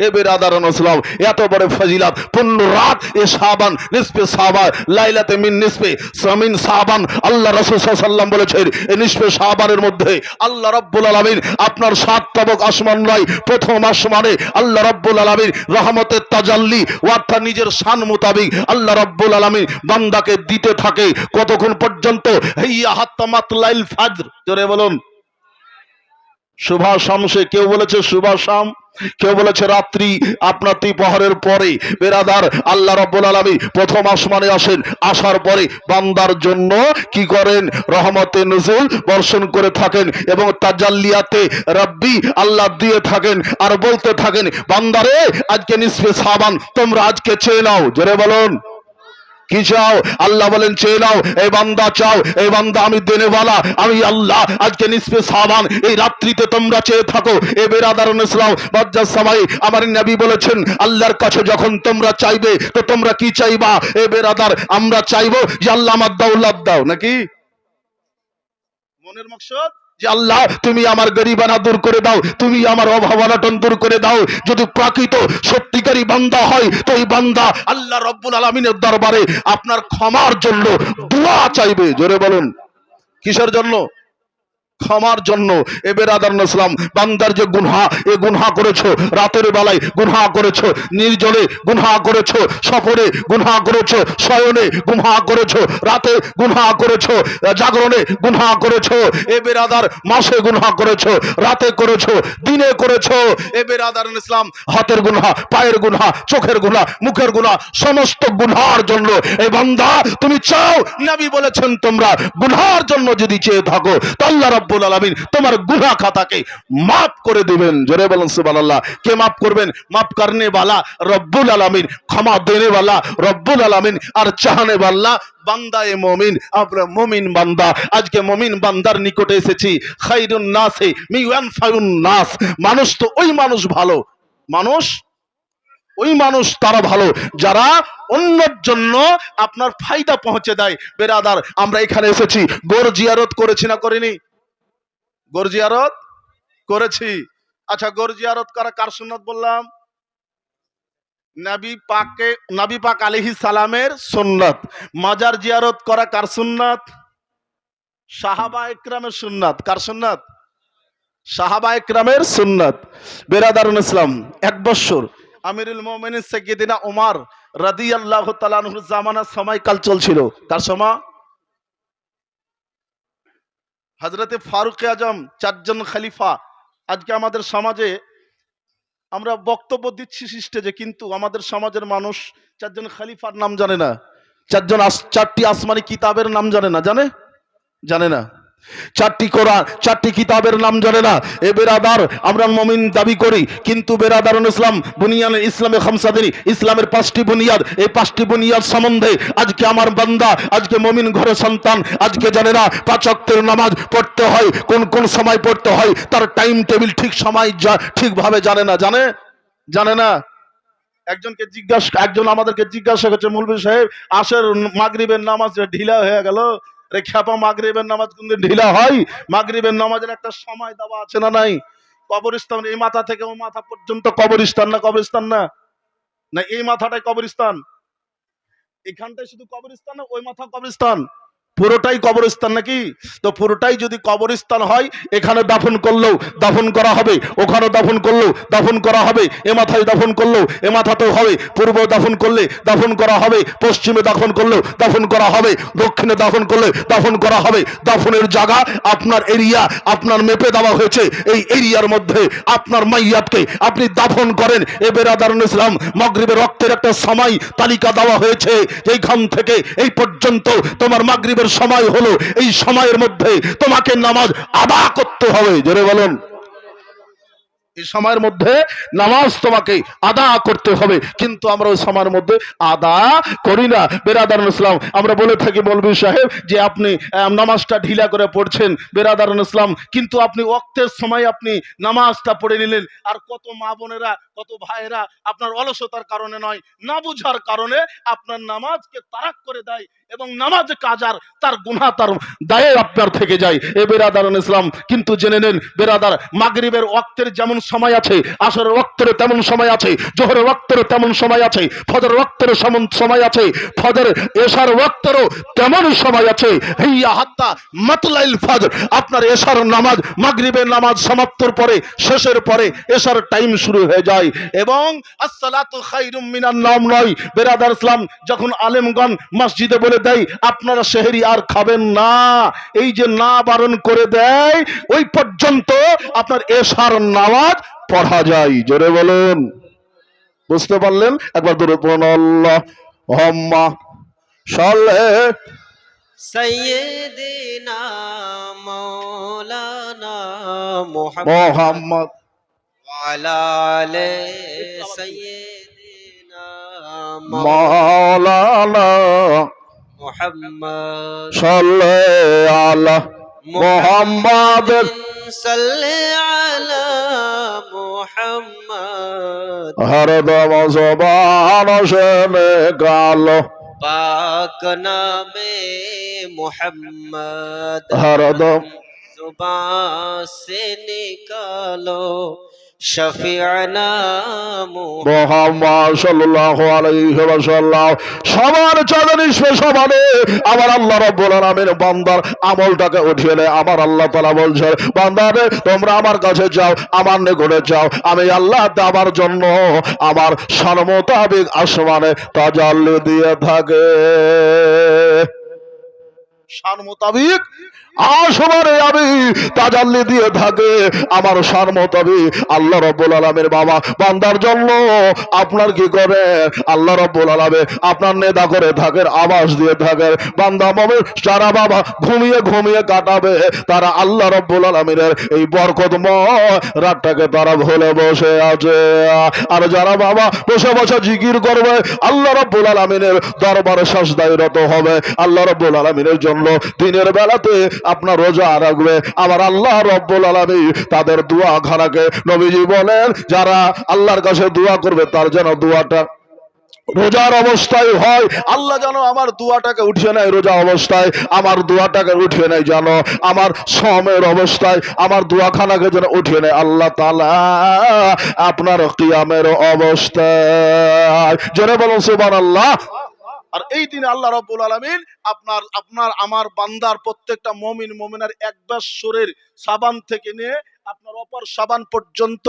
এ বেরাদারান ইসলাম, এত বড় ফজিলত পূর্ণ রাত এ শাবান নিসফে শাবান লাইলাতে মিন নিসফে সামিন শাবান আল্লাহ রাসূল সাল্লাল্লাহু আলাইহি ওয়াসাল্লাম বলেছেন এই নিসফে শাবানের মধ্যে আল্লাহ রাব্বুল আলামিন আপনার সাত তবক আসমান নয় প্রথম আসমানে আল্লাহ রাব্বুল আলামিন রহমতের তাজাল্লি অর্থাৎ নিজের শান মোতাবেক আল্লাহ রাব্বুল আলামিন বান্দাকে দিতে থাকে কতক্ষণ পর্যন্ত হিয়া হাত্তা মাতলাইল ফাজর। জোরে বলুন শুভা শামসে, কেউ বলেছে শুভা শাম, কেউ বলেছে রাত্রি আপনার দ্বিপ্রহরের পরে। বেরাদার আল্লাহ রাব্বুল আলামিন প্রথম আসমানে আসেন, আসার পরে বান্দার জন্য কি করেন রহমতে নজুল বর্ষণ করে থাকেন এবং তাজাল্লিয়াতে রাব্বি আল্লাহ দিয়ে থাকেন আর বলতে থাকেন বান্দারে আজকে নিসফে শাবান তোমরা আজকে চেয়ে নাও। জোরে বলুন কি চাও? আল্লাহ বলেন চেয়ে নাও। এই বান্দা চাও, এই বান্দা আমি দেনেওয়ালা, আমি আল্লাহ আজকে নিসফে শাবান এই রাত্রিতে তোমরা চেয়ে থাকো। এ বেরাদারুন ইসলাম বাজ্জাস সামাই আমার নবী বলেছেন আল্লাহর কাছে যখন তোমরা চাইবে তো তোমরা কি চাইবা? এ বেরাদার আমরা চাইবো যে আল্লাহ আমার দৌলত দাও, নাকি মনের মকসদ যে আল্লাহ তুমি আমার গরিবানা দূর করে দাও, তুমি আমার অভাব অনটন দূর করে দাও। যদি প্রকৃত সত্যিকারী বান্দা হয় তো এই বান্দা আল্লাহ রাব্বুল আলামিনের দরবারে আপনার ক্ষমার জন্য দোয়া চাইবে। জোরে বলুন কিসের জন্য? ক্ষমার জন্য। এ বেরাদারুন ইসলাম বান্দার যে গুনাহ, এ গুনাহ করেছো রাতের বেলায়, গুনাহ করেছো নির্জনে, গুনাহ করেছো সফরে, গুনাহ করেছো শয়নে, গুনাহ করেছো রাতে, গুনাহ করেছো জাগরণে, গুনাহ করেছো এ বেরাদার মাসে, গুনাহ করেছো রাতে, করেছো দিনে, করেছো এ বেরাদারুন ইসলাম হাতের গুনাহ, পায়ের গুনাহ, চোখের গুনাহ, মুখের গুনাহ, সমস্ত গুনাহর জন্য এই বান্দা তুমি চাও। নবী বলেছেন তোমরা গুনাহর জন্য যদি চেয়ে থাকো তো আল্লাহ রাব্বুল আলামিন তোমার গুনাহ খাতাকে মাফ করে দিবেন। জোরে বলুন সুবহানাল্লাহ। কে মাফ করবেন? মাফ করনে वाला রব্বুল আলামিন, ক্ষমা দেনে वाला রব্বুল আলামিন আর চাহনে वाला বান্দায়ে মুমিন। আমরা মুমিন বান্দা আজকে মুমিন বান্দার নিকটে এসেছি। খায়রুন নাসি মিয়ানফাউন নাস, মানুষ তো ওই মানুষ ভালো, মানুষ ওই মানুষ তারা ভালো যারা অন্যের জন্য আপনার ফায়দা পৌঁছে দেয়। বেরাদার আমরা এখানে এসেছি, গোর জিয়ারত করেছি না করিনি? গোর জিয়ারত করেছি। আচ্ছা গোর জিয়ারত করা কার সুন্নাত বললাম? নবী পাক আলাইহিস সালামের সুন্নাত। মাজার জিয়ারত করা কার সুন্নাত? সাহাবা ইকরামের সুন্নাত। কার সুন্নাত? সাহাবা ইকরামের সুন্নাত। বেরাদারুন ইসলাম এক বছর আমিরুল মুমিনিন সাইয়্যিদিনা ওমর রাদিয়াল্লাহু তাআলা আনহুর জামানার সময়কাল চলছিল। কার সময়? হযরতে ফারুক আজম, চারজন খলিফা। আজকে আমাদের সমাজে আমরা বক্তব্য দিচ্ছি স্টেজে, কিন্তু আমাদের সমাজের মানুষ চারজন খলিফার নাম জানে না, চারটি আসমানি কিতাবের নাম জানে না। জানে? জানে না। চারটি কোরআন, চারটি কিতাবের নাম জানে না। এ বেরাদার আমরা মুমিন দাবি করি, কিন্তু বেরাদারুন ইসলাম বুনিয়ান ইসলামে খামসাদিন, ইসলামের পাঁচটি বুনিয়াদ, এই পাঁচটি বুনিয়াদ সম্বন্ধে আজকে আমার বান্দা, আজকে মুমিন ঘরের সন্তান আজকে জানে না। পাঁচ ওয়াক্তের নামাজ পড়তে হয় কোন কোন সময় পড়তে হয়, তার টাইম টেবিল ঠিক সময় ঠিকভাবে জানে না। জানে? জানে না। একজন আমাদেরকে জিজ্ঞাসা করছে মৌলভী সাহেব আসর মাগরিবের নামাজ ঢিলা হয়ে গেল, রে খ্যাপা মাগরিবের নামাজ কোনদিন ঢিলা হয়? মাগরিবের নামাজের একটা সময় দেওয়া আছে না নাই? কবরস্থান এই মাথা থেকে ও মাথা পর্যন্ত কবরস্থান না? কবরস্থান না? না এই মাথাটাই কবরস্থান? এখানটাই শুধু কবরস্থান না ওই মাথা কবরস্থান? পুরোটাই কবরস্থান নাকি? তো পুরোটাই যদি কবরস্থান হয় এখানে দাফন করলেও দাফন করা হবে, ওখানে দাফন করলেও দাফন করা হবে, এ মাথায় দাফন করলেও এ মাথাতেও হবে, পূর্ব দাফন করলে দাফন করা হবে, পশ্চিমে দাফন করলেও দাফন করা হবে, দক্ষিণে দাফন করলে দাফন করা হবে। দাফনের জায়গা আপনার এরিয়া আপনার মেপে দেওয়া হয়েছে, এই এরিয়ার মধ্যে আপনার মাইয়াতকে আপনি দাফন করেন। এ বেরাদারুন ইসলাম মাগরিবের রক্তের একটা সময় তালিকা দেওয়া হয়েছে, এইখান থেকে এই পর্যন্ত তোমার মাগরিবের সময় হলো, এই সময়ের মধ্যে তোমাকে নামাজ আদা করতে হবে। জোরে বলুন এই সময়ের মধ্যে নামাজ তোমাকে আদা করতে হবে, কিন্তু আমরা ওই সময়ের মধ্যে আদা করি না। বেরাদারুন ইসলাম আমরা বলে থাকি মৌলভী সাহেব যে আপনি নামাজটা ঢিলা করে পড়ছেন বেরাদারুন ইসলাম, কিন্তু আপনি ওয়াক্তের সময় আপনি নামাজটা পড়ে নিলেন। আর কত মা বোনেরা কত ভাইয়েরা আপনার অলসতার কারণে নয় না বুঝার কারণে আপনার নামাজকে তারাক করে দেয়। এবং নামাজ কাজার তার গুনাহ তার দায়ে আপনার থেকে যায়। এ বেরাদারান ইসলাম, কিন্তু জেনে নেন বেরাদার, মাগরিবের ওয়াক্তের যেমন সময় আছে, আসরের ওয়াক্তের তেমন সময় আছে, জোহরের ওয়াক্তের তেমন সময় আছে, ফজরের ওয়াক্তের সমান সময় আছে, ফজর এশার ওয়াক্তেরও তেমন সময় আছে। হিয়া হাত্তা মাতলাইল ফজর, আপনার এশার নামাজ, মাগরিবের নামাজ সমাপ্তর পরে, শেষের পরে এশার টাইম শুরু হয়ে যায়। এবং আসসালাতু খায়রুম মিনান নাওম নয় বেরাদার ইসলাম, যখন আলেমগণ মসজিদে বলে দেয় আপনারা সেহরি আর খাবেন না, এই যে না বারণ করে দেয়, ওই পর্যন্ত আপনার এশার নামাজ পড়া যায়। জোরে বলুন, বুঝতে পারলেন? একবার দূরে পড়ুন, আল্লাহুম্মা সাল্লি সাইয়্যিদিনা মাওলানা মুহাম্মদ ওয়া আলা আলি সাইয়্যিদিনা মাওলানা মুহাম্মদ সাল্লি আলা মুহাম্মাদ সাল্লি আলা মুহাম্মদ হরদম জবান শনে গালো পাক নামে মুহাম্মদ হরদম जुबान से निकालो शफीअना মুহাম্মদ সাল্লাল্লাহু আলাইহি ওয়াসাল্লাম। সবার চাঁদনি সমানে আমার আল্লাহ রাব্বুল আলামিন বান্দার আমলটাকে উঠিয়ে নেয়। আমার আল্লাহ তাআলা বলছেন, বান্দারে তোমরা আমার কাছে যাও, আমার নিকটে যাও, আমি আল্লাহ আমার জন্য আমার শান মোতাবেক আসমানে তাজাল্লি দিয়ে থাকে। শান মোতাবেক আসমানে আমি তাজাল্লি দিয়ে থাকে, আমার শান মোতাবেক আল্লাহ রাব্বুল আলামিন বাবা বান্দার জন্য আপনার কি করে আল্লাহ রাব্বুল আলামিন আপনার নেদা করে থাকেন, আবাস দিয়ে থাকেন। বান্দা মুমিন যারা বাবা ঘুমিয়ে ঘুমিয়ে কাটাবে, তারা আল্লাহ রাব্বুল আলামিনের এই বরকতময় রাতটাকে তারা ভুলে বসে আছে। আর যারা বাবা বসে বসে জিকির করবে, আল্লাহ রাব্বুল আলামিনের দরবারে সাজদায় রত হবে, আল্লাহ রাব্বুল আলামিনের জন্য দিনের বেলাতে আপনার রোজা রাখবে, আমার আল্লাহ রাব্বুল আলামিন তাদের দোয়া খানাকে নবীজি বলেন যারা আল্লাহর কাছে দোয়া করবে তার যেন দোয়াটা রোজার অবস্থায় হয়। আল্লাহ যেন আমার দোয়াটাকে উঠিয়ে নেয় রোজা অবস্থায়, আমার দোয়াটাকে উঠিয়ে নেয় যেন আমার সমের অবস্থায়, আমার দোয়াখানাকে যেন উঠিয়ে নেয় আল্লাহ তাআলা আপনার কিয়ামের অবস্থায়। জোরে বলুন সুবহানাল্লাহ। আর এই দিনে আল্লাহ রাব্বুল আলামিন আপনার আমার বান্দার প্রত্যেকটা মুমিন মুমিনার এক বৎসরের সাবান থেকে নিয়ে আপনার অপর সাবান পর্যন্ত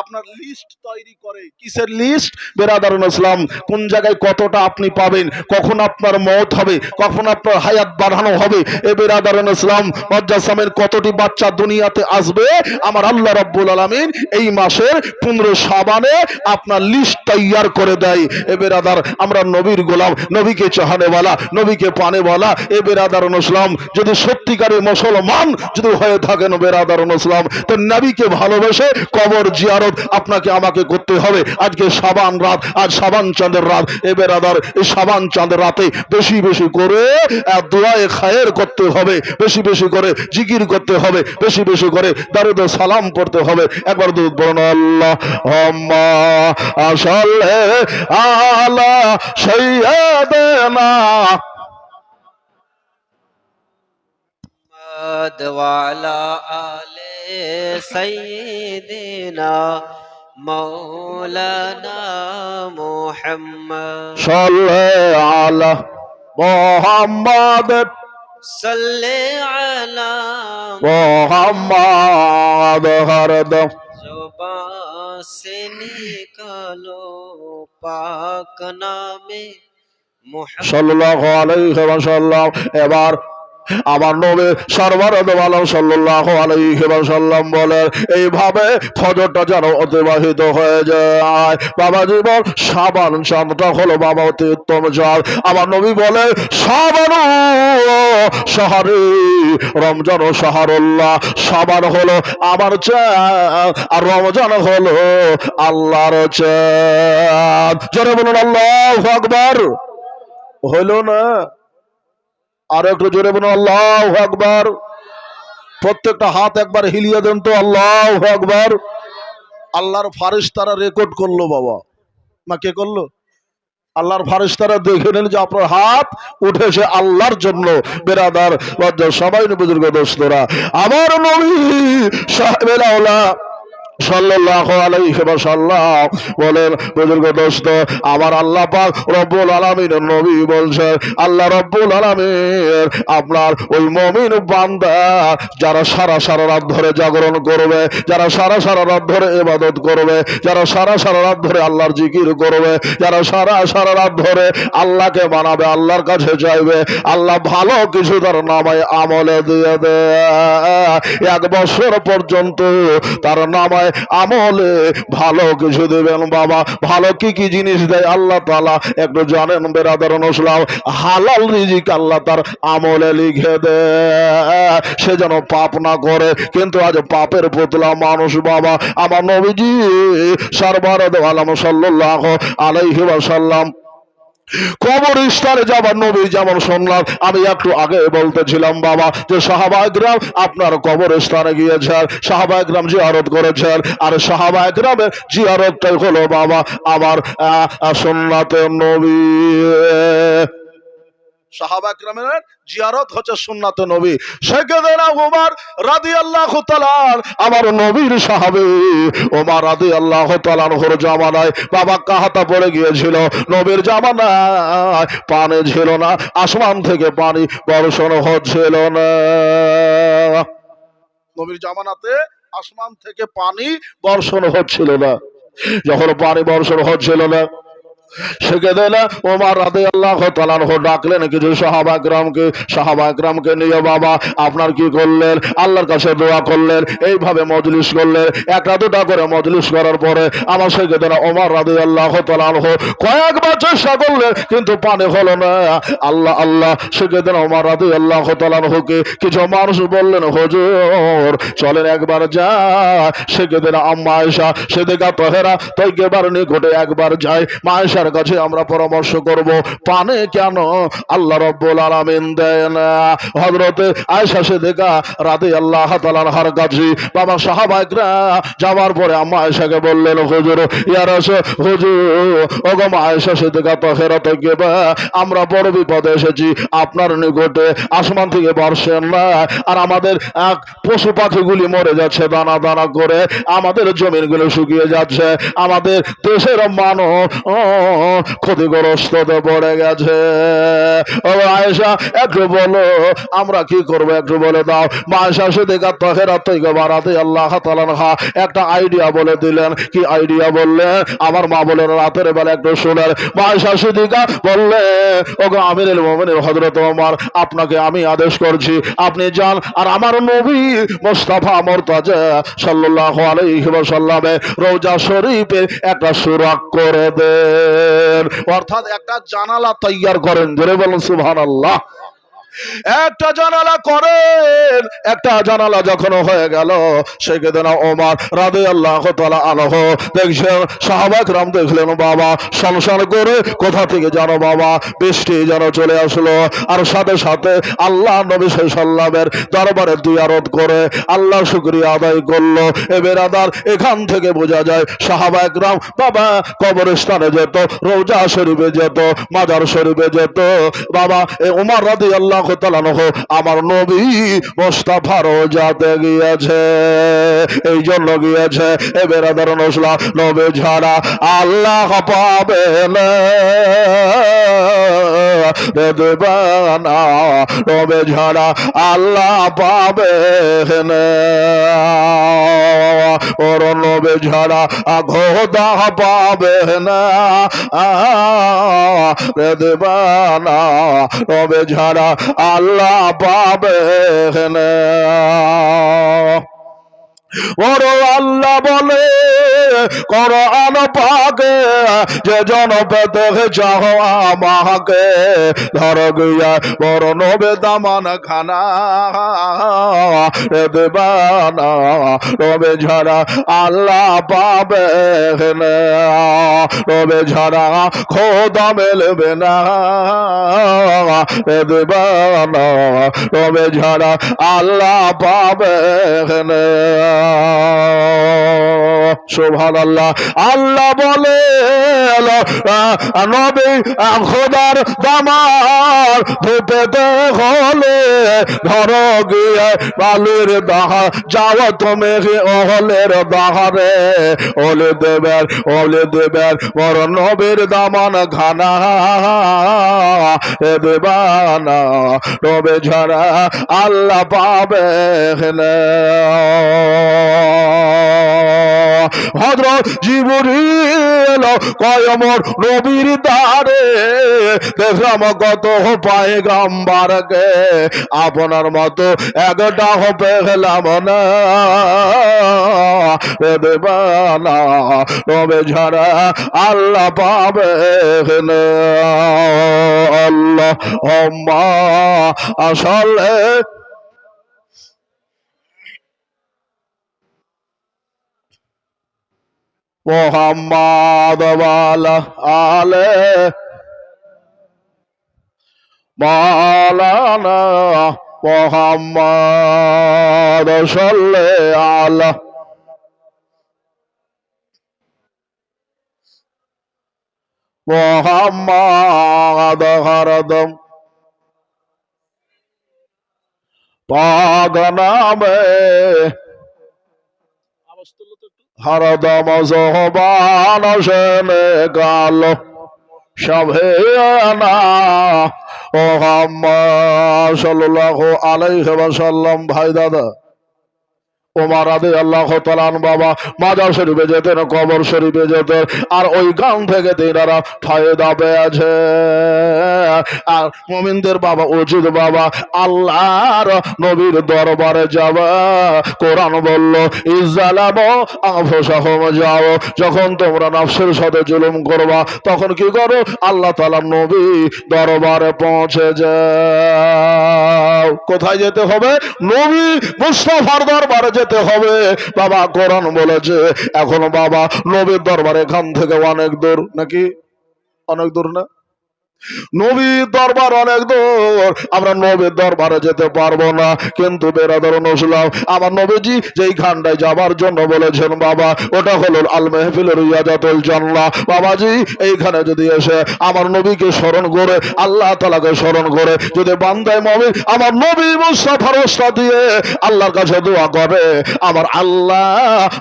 আপনার লিস্ট তৈরি করে। কিসের লিস্ট? বেরাদারুল ইসলাম, কোন জায়গায় কতটা আপনি পাবেন, কখন আপনার মওত হবে, কখন আপনার হায়াত বাড়ানো হবে, এ বেরাদারুল ইসলাম মজ্জাসামের কতটি বাচ্চা দুনিয়াতে আসবে, আমার আল্লাহ রাব্বুল আলামিন এই মাসের 15 সাবানে আপনার লিস্ট তৈয়ার করে দেয়। এ বেরাদার, আমরা নবীর গোলাম, নবীকে চাহানেওয়ালা, নবীকে পানেওয়ালা, এ বেরাদারুল ইসলাম যদি সত্যিকারের মুসলমান যদি হয়ে থাকেন বেরাদারুল ইসলাম, তো নবীকে ভালোবেসে কবর জিয়ারত আপনাকে আমাকে করতে হবে। আজকে শাবান রাত, আজ শাবান চাঁদের রাত, এ বেরাদার এই শাবান চাঁদের রাতে বেশি বেশি করে দোয়ায়ে খায়ের করতে হবে, বেশি বেশি করে জিকির করতে হবে, বেশি বেশি করে দারুদ ও সালাম পড়তে হবে। একবার দুরূদ পড়ুন, আল্লাহুম্মা সাল্লি আলা সাইয়্যিদিনা वाला आले सैयदना मौलाना मुहम्मद সাল্লি আলা মুহাম্মাদ सल्ले अला মুহাম্মাদ হরদম जुबान से निकालो पाक नामे मुहम्मद সাল্লাল্লাহু আলাইহি ওয়াসাল্লাম। এবার আমার নবী সরওয়ার দো আলম সাল্লাল্লাহু আলাইহি ওয়াসাল্লাম বলেন, এইভাবে ফজরটা যেন অতিবাহিত হয়ে যায়। বাবা জীবন শাবান চাঁদটা হলো বাবা অতি উত্তম চাঁদ। আমার নবী বলে শাবান শাহরি রমজান ও শাহরুল্লাহ, শাবান হলো আমার চাঁদ আর রমজান হলো আল্লাহর চাঁদ। জোরে বলুন আল্লাহু আকবার। হলো না? আর একটু জোরে বলুন আল্লাহু আকবার। প্রত্যেকটা হাত একবার হিলিয়ে দেন তো, আল্লাহু আকবার। আল্লাহর ফারিস্তারা রেকর্ড করলো বাবা, না কে করলো? আল্লাহর ফারেশতারা দেখে নেন যে আপনার হাত উঠেছে আল্লাহর জন্য। বেরাদার লজ্জা সবাই বুজুর্গ দোস্তরা, আমার নবী সাহেবের আওলা সাল্লাল্লাহু আলাইহি ওয়াসাল্লাম বলেন, বুজুর্গ দোস্ত, আমার আল্লাহ পাক রব্বুল আলামিনের নবী বলছেন, আল্লাহ রব্বুল আলামিন আপনার ওই মুমিন বান্দা যারা সারা সারা রাত ধরে জাগরণ করবে, যারা সারা সারা রাত ধরে ইবাদত করবে, যারা সারা সারা রাত ধরে আল্লাহর জিকির করবে, যারা সারা সারা রাত ধরে আল্লাহকে মানাবে, আল্লাহর কাছে চাইবে, আল্লাহ ভালো কিছু তার নামায় আমলে দিয়ে দেয়। 1 বছর পর্যন্ত তার নামায় আমলে ভালো কিছু দেবেন। বাবা, ভালো কি কি জিনিস দেয় আল্লাহ তাআলা একটু জানেন বেরাদার ইসলাম? হালাল রিজিক আল্লাহ তার আমলে লিখে দেয়, সে যেন পাপ না করে। কিন্তু আজ পাপের পুতলা মানুষ। বাবা, আমার নবীজি সরবরাহ আলম সাল্লাল্লাহু আলাইহি ওয়াসাল্লাম কবরস্থানে যাবার নবী যেমন শুনলাম, আমি একটু আগে বলতেছিলাম বাবা যে সাহাবায়ে কেরাম আপনার কবরস্থানে গিয়েছেন, সাহাবায়ে কেরাম জিয়ারত করেছেন। আর সাহাবায়ে কেরামের জিয়ারতটাই হলো বাবা আমার সুন্নাতে নবী। সাহাবা কেরামের জিয়ারত হচ্ছে সুন্নাতে নবী। সাইয়েদনা ওমর রাদিয়াল্লাহু তাআলা আমার নবীর সাহাবী ওমর রাদিয়াল্লাহু তাআলা ওর জামানায় বাবা কাহাতা পড়ে গিয়েছিল। নবীর জামানায় পানি ছিল না, আসমান থেকে পানি বর্ষণ হচ্ছিল না। নবীর জামানাতে আসমান থেকে পানি বর্ষণ হচ্ছিল না। যখন পানি বর্ষণ হচ্ছিল না, সেখানে ওমর রাদিয়াল্লাহু তাআলা ডাকলেন কিছু সাহাবায়ে কেরামকে নিয়ে বাবা আপনার কি করলেন? আল্লাহর কাছে দোয়া করলেন, এইভাবে মজলিস করলেন। একটা দুটা করে মজলিস করার পরে আমার সেখানে ওমর রাদিয়াল্লাহু তাআলা কয়েকবার চেষ্টা করলেন, কিন্তু পানি হলো না। আল্লাহ আল্লাহ, সেখানে ওমর রাদিয়াল্লাহু তাআলাকে কিছু মানুষ বললেন, হুজুর চলেন একবার যা সেখানে আম্মা আয়েশা সিদ্দিকা তাহেরা তাইয়্যিবার নিকটে একবার যাই, মা আয়েশার কাছে আমরা পরামর্শ করব পানি কেন আল্লাহ রাব্বুল আলামিন দেয় না। হযরতে আয়েশা সিদ্দিকা রাদিয়াল্লাহু তাআলার কাছে বাবা সাহাবায়ে কেরাম যাওয়ার পরে আম্মা আয়েশাকে বললেন, হুজুর ইয়া রাসূল, হুজুর ওগো মা আয়েশা সিদ্দিকা তাহেরা তাইয়্যিবা, আমরা বড় বিপদে এসেছি, আপনার নিকটে আসমান থেকে বর্ষণ না, আর আমাদের পশু পাখিগুলি মরে যাচ্ছে দানা দানা করে, আমাদের জমিনগুলো শুকিয়ে যাচ্ছে, আমাদের দেশের মানুষ ক্ষতিগ্রস্ত পড়ে গেছে। ও আয়েশা একটু বলো আমরা কি করবো, একটু বলে দাও। মা আয়েশা সিদ্দিকা তাহেরা তাইয়্যিবা রাদিয়াল্লাহু তাআলা একটা আইডিয়া বলে দিলেন। কি আইডিয়া বললেন? আমার মা বলেন রাতের বেলা একটু শুনেন। মা আয়েশা সিদ্দিকা বললেন, ওগো আমিরুল মুমিনিন হযরত ওমর, আপনাকে আমি আদেশ করছি, আপনি যান আর আমার নবী মুস্তাফা মুরতাজা সাল্লাল্লাহু আলাইহি ওয়াসাল্লামের রওজা শরীফে একটা সুরাক করে দেন, অর্থাৎ একটা জানালা তৈয়ার করেন। জোরে বলুন সুবহানাল্লাহ। একটা জানালা করেন। একটা জানালা যখন হয়ে গেল, সেখানে ওমর রাদিয়াল্লাহু তাআলা আনহু দেখছেন সাহাবায়ে কেরাম দেখলেন বাবা সংসার করে কোথা থেকে জানো বাবা বৃষ্টি যেন চলে আসলো, আর সাথে সাথে আল্লাহ নবী সাল্লাল্লাহু দরবারে জিয়ারত করে আল্লাহ শুকরিয়া আদায় করলো। বেরাদার এখান থেকে বোঝা যায় সাহাবায়ে কেরাম বাবা কবরস্থানে যেত, রওজা শরীফে যেত, মাজার শরীফে যেত। বাবা ওমর রাদিয়াল্লাহু আমার নবী মুস্তাফা রওজাতে গিয়েছে, এই জন্য গিয়েছে। এ বেরাদার নসলা নবী ছাড়া আল্লাহ পাবে না দেবানা, নবী ছাড়া আল্লাহ পাবে না, ওর নবী ছাড়া খোদা পাবে না দেবানা, নবী ছাড়া আল্লাহ পাবে না। ওর আল্লাহ বলে কোরআন পাকে, যে জন পেতে চাহ আমাকে ধর গিয়া বড় নবে দামান খানা দেবানা, নবে ছাড়া আল্লাহ পাবে না। নবী ছাড়া খোদা মেলবে না রে দিবানা, নবী ছাড়া আল্লাহ পাবে না। সুবহানাল্লাহ। আল্লাহ বলে নবী খোদার দামার ধুপেতে হলে ধরো গিয়ে বালির দাহা যাও তুমি ওহলের দাহারে ওলে দেবের বড় নবীর দামান খানা দেবানা, নবী ছাড়া আল্লাহ পাবে না। হযরত জিবরীল কয়মর নবীর দ্বারে দেখলাম কত পয়গম্বরকে, আপনার মতো একটা পেলাম না দেবানা, নবী ছাড়া আল্লাহ পাবে না। আল্লাহুম্মা সাল্লি মুহাম্মাদ ওয়া আলা আলি মাওলানা মুহাম্মাদ সাল্লি আলা মুহাম্মাদ হরদম পাক নামে হরদম জবান শনে গালো শাবেনা মুহাম্মদ সাল্লাল্লাহু আলাইহি ওয়াসাল্লাম। ভাই দাদা ওমর রাদিয়াল্লাহু তাআলা বাবা মাজার শরীফে যেতেন, কবর শরীফে যেতেন, আর ওই গান থেকে তিনারা ফায়দা পেয়েছে। আর মুমিনদের বাবা উচিত বাবা আল্লাহর নবীর দরবারে যাওয়া। কোরআন বলল ইজ্জালামু আনফুসাহুম, যাও যখন তোমরা নফসের সাথে জুলুম করবা তখন কি করো, আল্লাহ তাআলার নবী দরবারে পৌঁছে যাও। কোথায় যেতে হবে? নবী মুস্তাফার দরবারে যেতে হবে বাবা। কোরআন বলেছে এখন বাবা নবীর দরবার এখান থেকে অনেক দূর, নাকি অনেক দূর না? নবীর দরবার অনেক দূর, আমরা নবীর দরবারে যেতে পারবো না। কিন্তু বেরাদর নসলাম আমার নবীজি যেই খানটায় যাবার জন্য বলেছেন বাবা, ওটা হলো আল মাহফিল রিয়াজাতুল জান্নাহ। বাবাজি এইখানে যদি এসে আমার নবীকে স্মরণ করে, আল্লাহ তাআলাকে স্মরণ করে যদি বান্দায় মুমিন আমার নবী মুস্তাফার ওস্তাদ দিয়ে আল্লাহর কাছে দোয়া করে, আমার আল্লাহ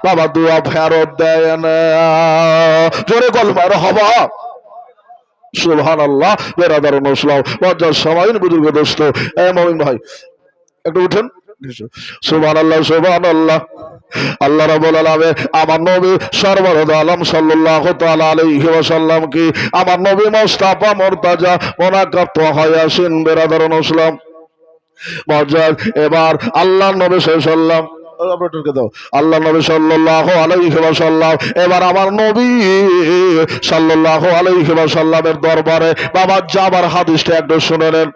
বাবা দোয়া ফেরত দেয় না। জোরে বল মারহাবা। সুবহানাল্লাহ। বেরাদার মুসলিম লজ্জার সময় বুজুর্গ দোস্ত এ মুমিন ভাই একটু উঠেন। সুবহানাল্লাহ সুবহানাল্লাহ। আল্লাহ রাব্বুল আলামিন আমার নবী সরওয়ার আলম সাল্লাল্লাহু তাআলা আলাইহি ওয়াসাল্লাম কি আমার নবী মুস্তাফা মুরতাজা মুনাক্কাব তাহায়াসিন বেরাদার মুসলিম মজাদ। এবার আল্লাহর নবী সাল্লাল্লাহু আল্লাহ নবী সাল্লাল্লাহু আলাইহি ওয়াসাল্লাম এবার আমার নবী সাল্লাল্লাহু আলাইহি ওয়াসাল্লামের দরবারে বাবা যাবার হাদিসটা একটু শুনে নেন।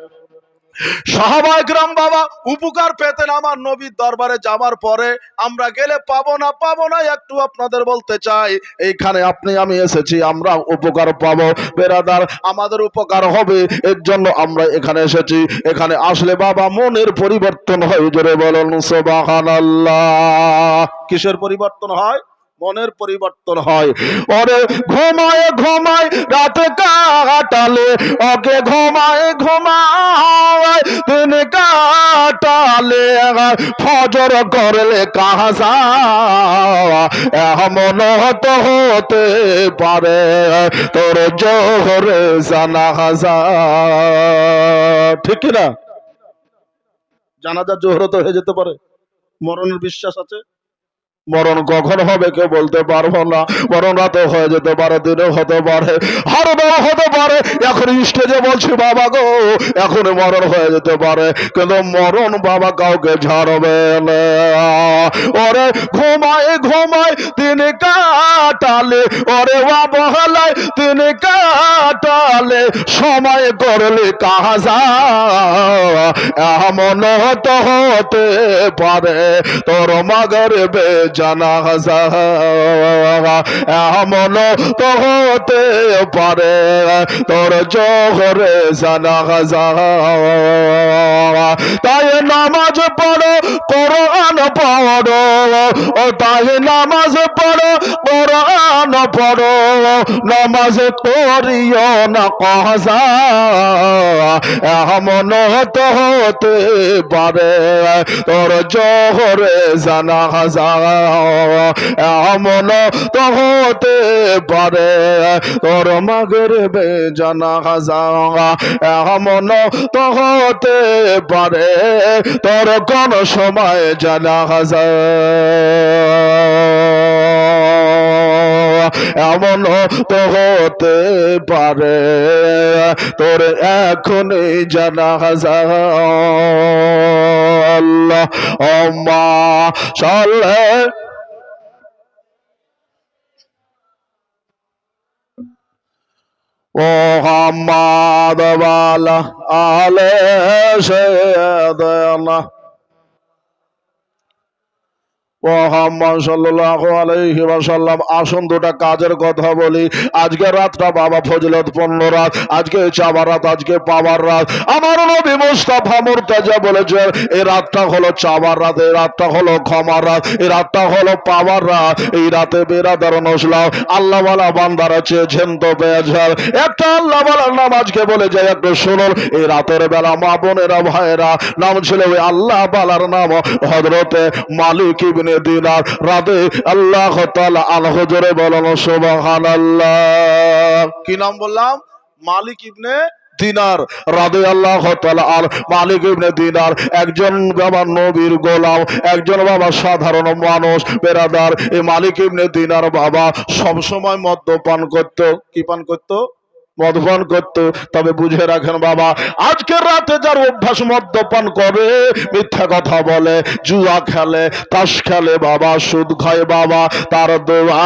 সাহাবায়ে কেরাম বাবা উপকার পেতেন আমার নবীর দরবারে যাবার পরে। আমরা গেলে পাবো না একটু আপনাদের বলতে চাই, এইখানে আপনি আমি এসেছি আমরা উপকার পাবো বেরাদার, আমাদের উপকার হবে এর জন্য আমরা এখানে এসেছি। এখানে আসলে বাবা মনের পরিবর্তন হয়। জোরে বলুন সুবহানাল্লাহ। কিসের পরিবর্তন হয়? মনের পরিবর্তন হয়। ওরে ঘুমায় ঘুমায় রাত কাটালে, ওকে ঘুমায় ঘুমায় দিন কাটালে, ফজর করলে কাজা এমন হতে পারে তোর জোহরে জানাজা। ঠিক কিনা? জানাজা জোহর তো হয়ে যেতে পারে। মরণের বিশ্বাস আছে? মরণ কখন হবে কেউ বলতে পারবো না। মরণ রাতে হয়ে যেতে পারে, দিনে হতে পারে, হারদাও হতে পারে। এখন স্টেজে বলছি বাবা গো এখন মরণ হয়ে যেতে পারে, কিন্তু মরণ বাবা কাউকে ছাড়বে না। ওরে ঘুমায় ঘুমায় দিন কাটালে, ওরে অবহেলায় দিন কাটালে, কালে সময় করলে কাজা এমন তো হতে পারে তোর মাগরিবে জানাজা এমন তো হতে পারে তোর জোহরে জানাজা তাই নামাজ পড়ো কোরআন পড়ো ও তাই নামাজ পড়ো কোরআন পড়ো নামাজ করিও না কাজা এমন তো হতে পারে তোর জোহরে জানাজা এমন তো হতে পারে তোর মাগরিবে জানাজা এমন তো হতে পারে তোর কোন সময় জানাজা এমন তো হতে পারে তোর এখনই জানাজা আল্লাহুম্মা সাল্লি মুহাম্মাদ ওয়া আলা আলি সাইয়্যিদিনা মুহাম্মদ সাল্লাল্লাহু আলাইহি ওয়াসাল্লাম। আসুন দুটা কাজের কথা বলি। আজকে রাতটা বাবা ফজিলতপূর্ণ রাত, আজকে চাবার রাত, আজকে পাওয়ার রাত। আমার নবী মুস্তাফা মুর্তজা বলেছেন এই রাতটা হলো চাবার রাত, এই রাতটা হলো ক্ষমার রাত, এই রাতটা হলো পাওয়ার রাত। এই রাতে বেরাদার নসলাম আল্লাহওয়ালা বান্দারা চেয়েছেন তো পেয়েছেন। একটা আল্লাহওয়ালার নাম আজকে বলে যায়, একটু শুনুন। এই রাতের বেলা মা বোনেরা ভাইয়েরা নাম ছিল ওই আল্লাহ বালার নাম হযরতে মালিক ইবনে দিনার রাতে আল্লাহ তাআলা আনহু জোরে বলেন সুবহানাল্লাহ। কি নাম বললাম? মালিক ইবনে দিনার রাদিয়াল্লাহু তাআলা আর মালিক ইবনে দিনার একজন বাবা নবীর গোলাম, একজন বাবা সাধারণ মানুষ বেরাদার। এই মালিক ইবনে দিনার বাবা সব সময় মদ্যপান করত। কি পান করত? মদ্যপান করত। তবে বুঝে রাখেন বাবা, আজকের রাতে যার অভ্যাস মদ্যপান করে, মিথ্যা কথা বলে, জুয়া খেলে, তাস খেলে বাবা, সুদ খায় বাবা, তার দোয়া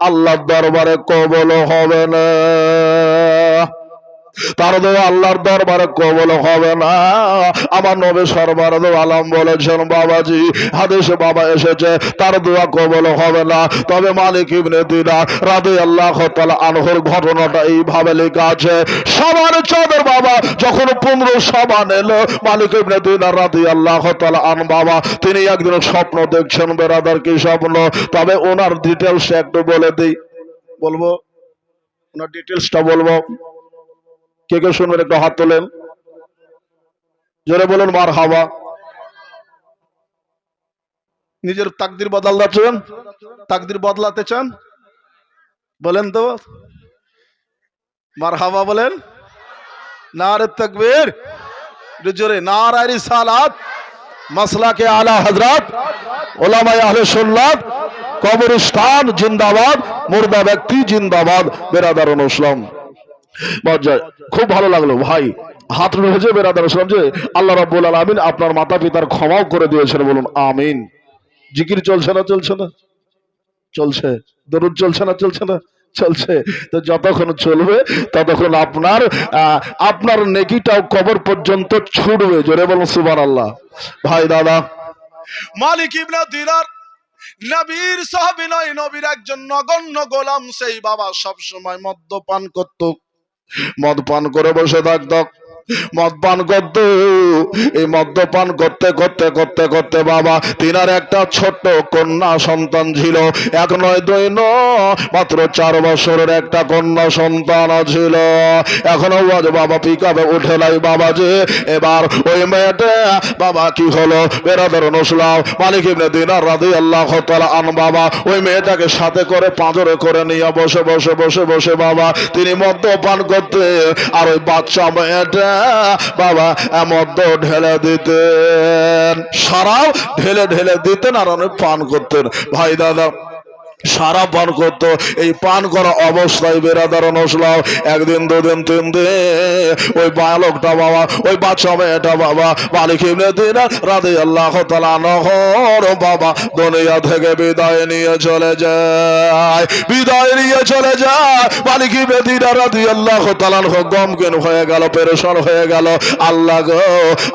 আল্লাহর দরবারে কবুল হবে না। তার দোয়া আল্লাহর দরবারে কবুল হবে না। আমার নবী সরওয়ার দো আলম বলেছেন বাবাজি, হাদিসে বাবা এসেছে তার দোয়া কবুল হবে না। তবে মালিক ইবনে দিনার রাদিয়াল্লাহু তাআলা আনহুর ঘটনাটা এইভাবে লেখা আছে। সবার চাঁদের বাবা যখন 15 সাবান এলো, মালিক ইবনে দিনার রাদিয়াল্লাহু তাআলা আন বাবা তিনি একদিন স্বপ্ন দেখছেন। বেরাদার কি স্বপ্ন? তবে ওনার ডিটেলস একটু বলে দিই। বলবো ওনার ডিটেলসটা বলবো। কে কে শুনবেন একটু হাত তোলেন, জোরে বলুন মারহাবা। নিজের তাকদির বদলাতে চান? তাকদির বদলাতে চান? বলেন তো মারহাবা বলেন। নারে তাকবীর, জোরে নারে রিসালাত, মাসলাকে আলা হযরত, উলামায়ে আহলে সুন্নাত, কবরস্থান জিন্দাবাদ, মুর্দা ব্যক্তি জিন্দাবাদ। বেরাদারুল ইসলাম খুব ভালো লাগলো ভাই, হাত উঠেছে বেরাদার ইসলাম যে আল্লাহ রাব্বুল আলামিন আপনার মাতা পিতার ক্ষমাও করে দিয়েছেন। বলুন আমিন। জিকির চলছে না চলছে না? চলছে। দরুদ চলছে না চলছে না? চলছে। তো যতক্ষণ চলবে ততক্ষণ আপনার নেকিটাও কবর পর্যন্ত ছুটবে। জোরে বলুন সুবহানাল্লাহ। ভাই দাদা, মালিক ইবনে দিনার নবীর সাহাবী নয়, নবীর একজন নগণ্য গোলাম। সেই বাবা সব সময় মদ্যপান করত, মদ পান করে বসে থাকত, মদ পান করত। এই মদ্যপান করতে করতে করতে করতে বাবা তিনার একটা ছোট্ট কন্যা সন্তান ছিল। এক নয় দুই নয়, মাত্র 4 বছরের একটা কন্যা সন্তান ছিল। এখনো বাবা পিকআপে উঠে নাই বাবা যে। এবার ওই মেয়েটা বাবা কি হলো বেরাদার নসলাম মালিক ইবনে দিনার রাদিয়াল্লাহু তাআলা আন বাবা ওই মেয়েটাকে সাথে করে পাঁজরে করে নিয়ে বসে বসে বসে বসে বাবা তিনি মদ্যপান করতে, আর ওই বাচ্চা মেয়েটা বাবা মদ্য ঢেলে দিতেন, সারাও ঢেলে ঢেলে দিতেন আর অনেক পান করতেন। ভাই দাদা সারা পান করত। এই পান করা অবস্থায় বেরাদার নসলাম একদিন দুদিন 3 দিন ওই বালকটা বাবা ওই বাচ্চা মেয়েটা বাবা মালিক ইবনে দিনার রাদিয়াল্লাহু তাআলা নহর বাবা দুনিয়া থেকে বিদায় নিয়ে চলে যায়, বিদায় নিয়ে চলে যায়। মালিক ইবনে দিনার রাদিয়াল্লাহু তাআলা গমগিন হয়ে গেল, পেরেশান হয়ে গেল। আল্লাহ গো,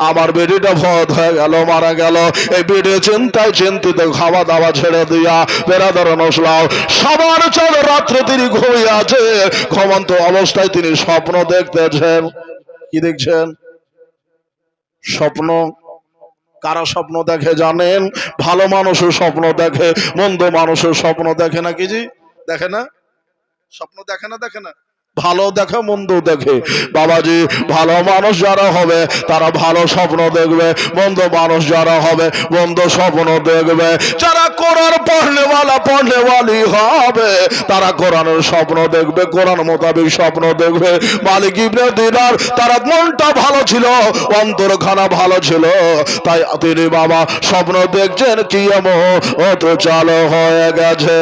আমার বেটিটা ভদ হয়ে গেল, মারা গেল। এই বেটে চিন্তায় চিন্তিত খাওয়া দাওয়া ছেড়ে দিয়া বেরাদার নসলাও সবার চল রাত্রে তিনি ঘুমিয়ে আছে। ঘুমন্ত অবস্থায় তিনি স্বপ্ন দেখতেছেন। কি দেখছেন? স্বপ্ন। কারা স্বপ্ন দেখে জানেন? ভালো মানুষের স্বপ্ন দেখে, মন্দ মানুষের স্বপ্ন দেখে না। কি জি দেখে না? স্বপ্ন দেখে না? দেখে না? ভালো দেখে, মন্দ দেখে। বাবাজি, ভালো মানুষ যারা হবে তারা ভালো স্বপ্ন দেখবে, মন্দ মানুষ যারা হবে মন্দ স্বপ্ন দেখবে। যারা কোরআন পড়নেওয়ালি হবে তারা কোরআনের স্বপ্ন দেখবে, কোরআন মোতাবেক স্বপ্ন দেখবে। মালিক ইবনে দিনার তারা মনটা ভালো ছিল, অন্তরখানা ভালো ছিল, তাই তিনি বাবা স্বপ্ন দেখছেন কিয়ামত চালু হয়ে গেছে,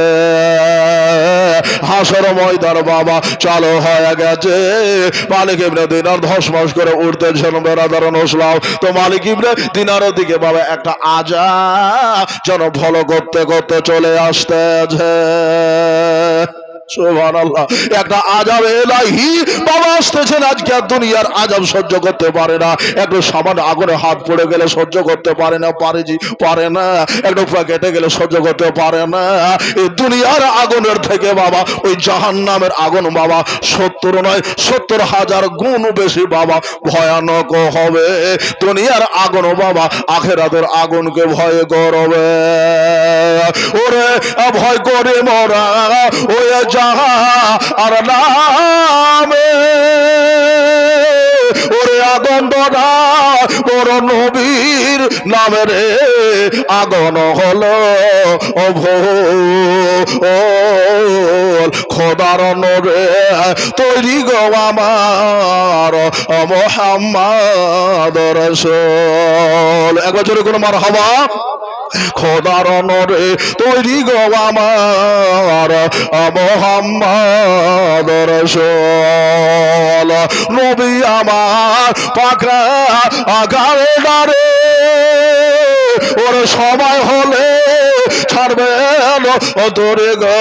হাসর ময়দান বাবা চালু হয়ে গেছে। মালিক ইবনে দিনার ধসমস করে উঠতেছেন বেরাদার নসলাম। তো মালিক ইবনে দিনারের দিকে বাবা একটা আজা যেন ফলো করতে করতে চলে আসতেছে। সুবহানাল্লাহ। একটা আযাব ইলাহি বাবা আসতেছেন। আজকে দুনিয়ার আযাব সহ্য করতে পারে না। একটু সামান্য আগুনে হাত পড়ে গেলে সহ্য করতে পারে না, পারে না। একটু কেটে গেলে সহ্য করতে পারে না। এই দুনিয়ার আগুনের থেকে বাবা ওই জাহান্নামের আগুন বাবা 70 নয় 70,000 গুণ বেশি বাবা ভয়ানক হবে। দুনিয়ার আগুন বাবা আখিরাতের আগুনকে ভয় করবে। ওরে ভয় করে মরা ওই আর নামে, ওরে আগুন ডরা বড় নবীর নামে রে, আগুন হলো খোদার নরে তৈরি গো আমার মুহাম্মদ রাসূল। একবার জোরে কোনো মারহাবা। খোদার নরে তৈরি গো আমার মুহাম্মদ রাসূল। নবী আমার পাকড়া আগারে ডারে, ওর সময় হলে ছাড়বেন তোরে গো,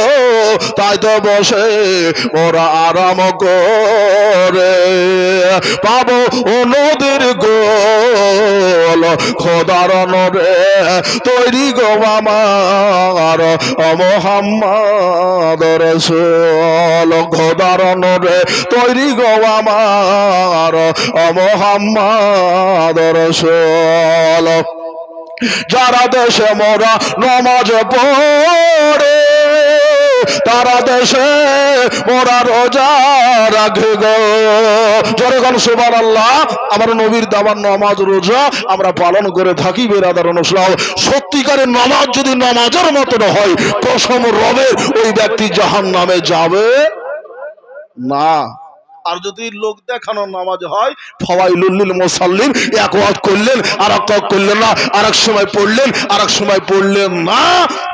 তাই তো বসে ওরা আরাম করে পাবো ও নদীর গোল। খোদার নরে তৈরি গো আমার মুহাম্মদ রাসূল। খোদার নরে তৈরি গো আমার মুহাম্মদ রাসূল। যারা দেশে মোরা নমাজ পড়ে, তারা দেশে মোরা রোজা রাখে গো। জোরে সুবহানাল্লাহ। আমার নবীর দাবার নামাজ রোজা আমরা পালন করে থাকি বেরাদার নসলাম। সত্যিকারের নামাজ যদি নামাজের মতন হয়, কসম রবের ওই ব্যক্তি জাহান্নামে যাবে না। আর যদি লোক দেখানো নামাজ হয়, ফাওয়াইলুল লিল মুসাল্লিন, এক ওয়াক্ত করলেন আর এক ওয়াক্ত করলেন না, আর এক সময় পড়লেন আর এক সময় পড়লেন না,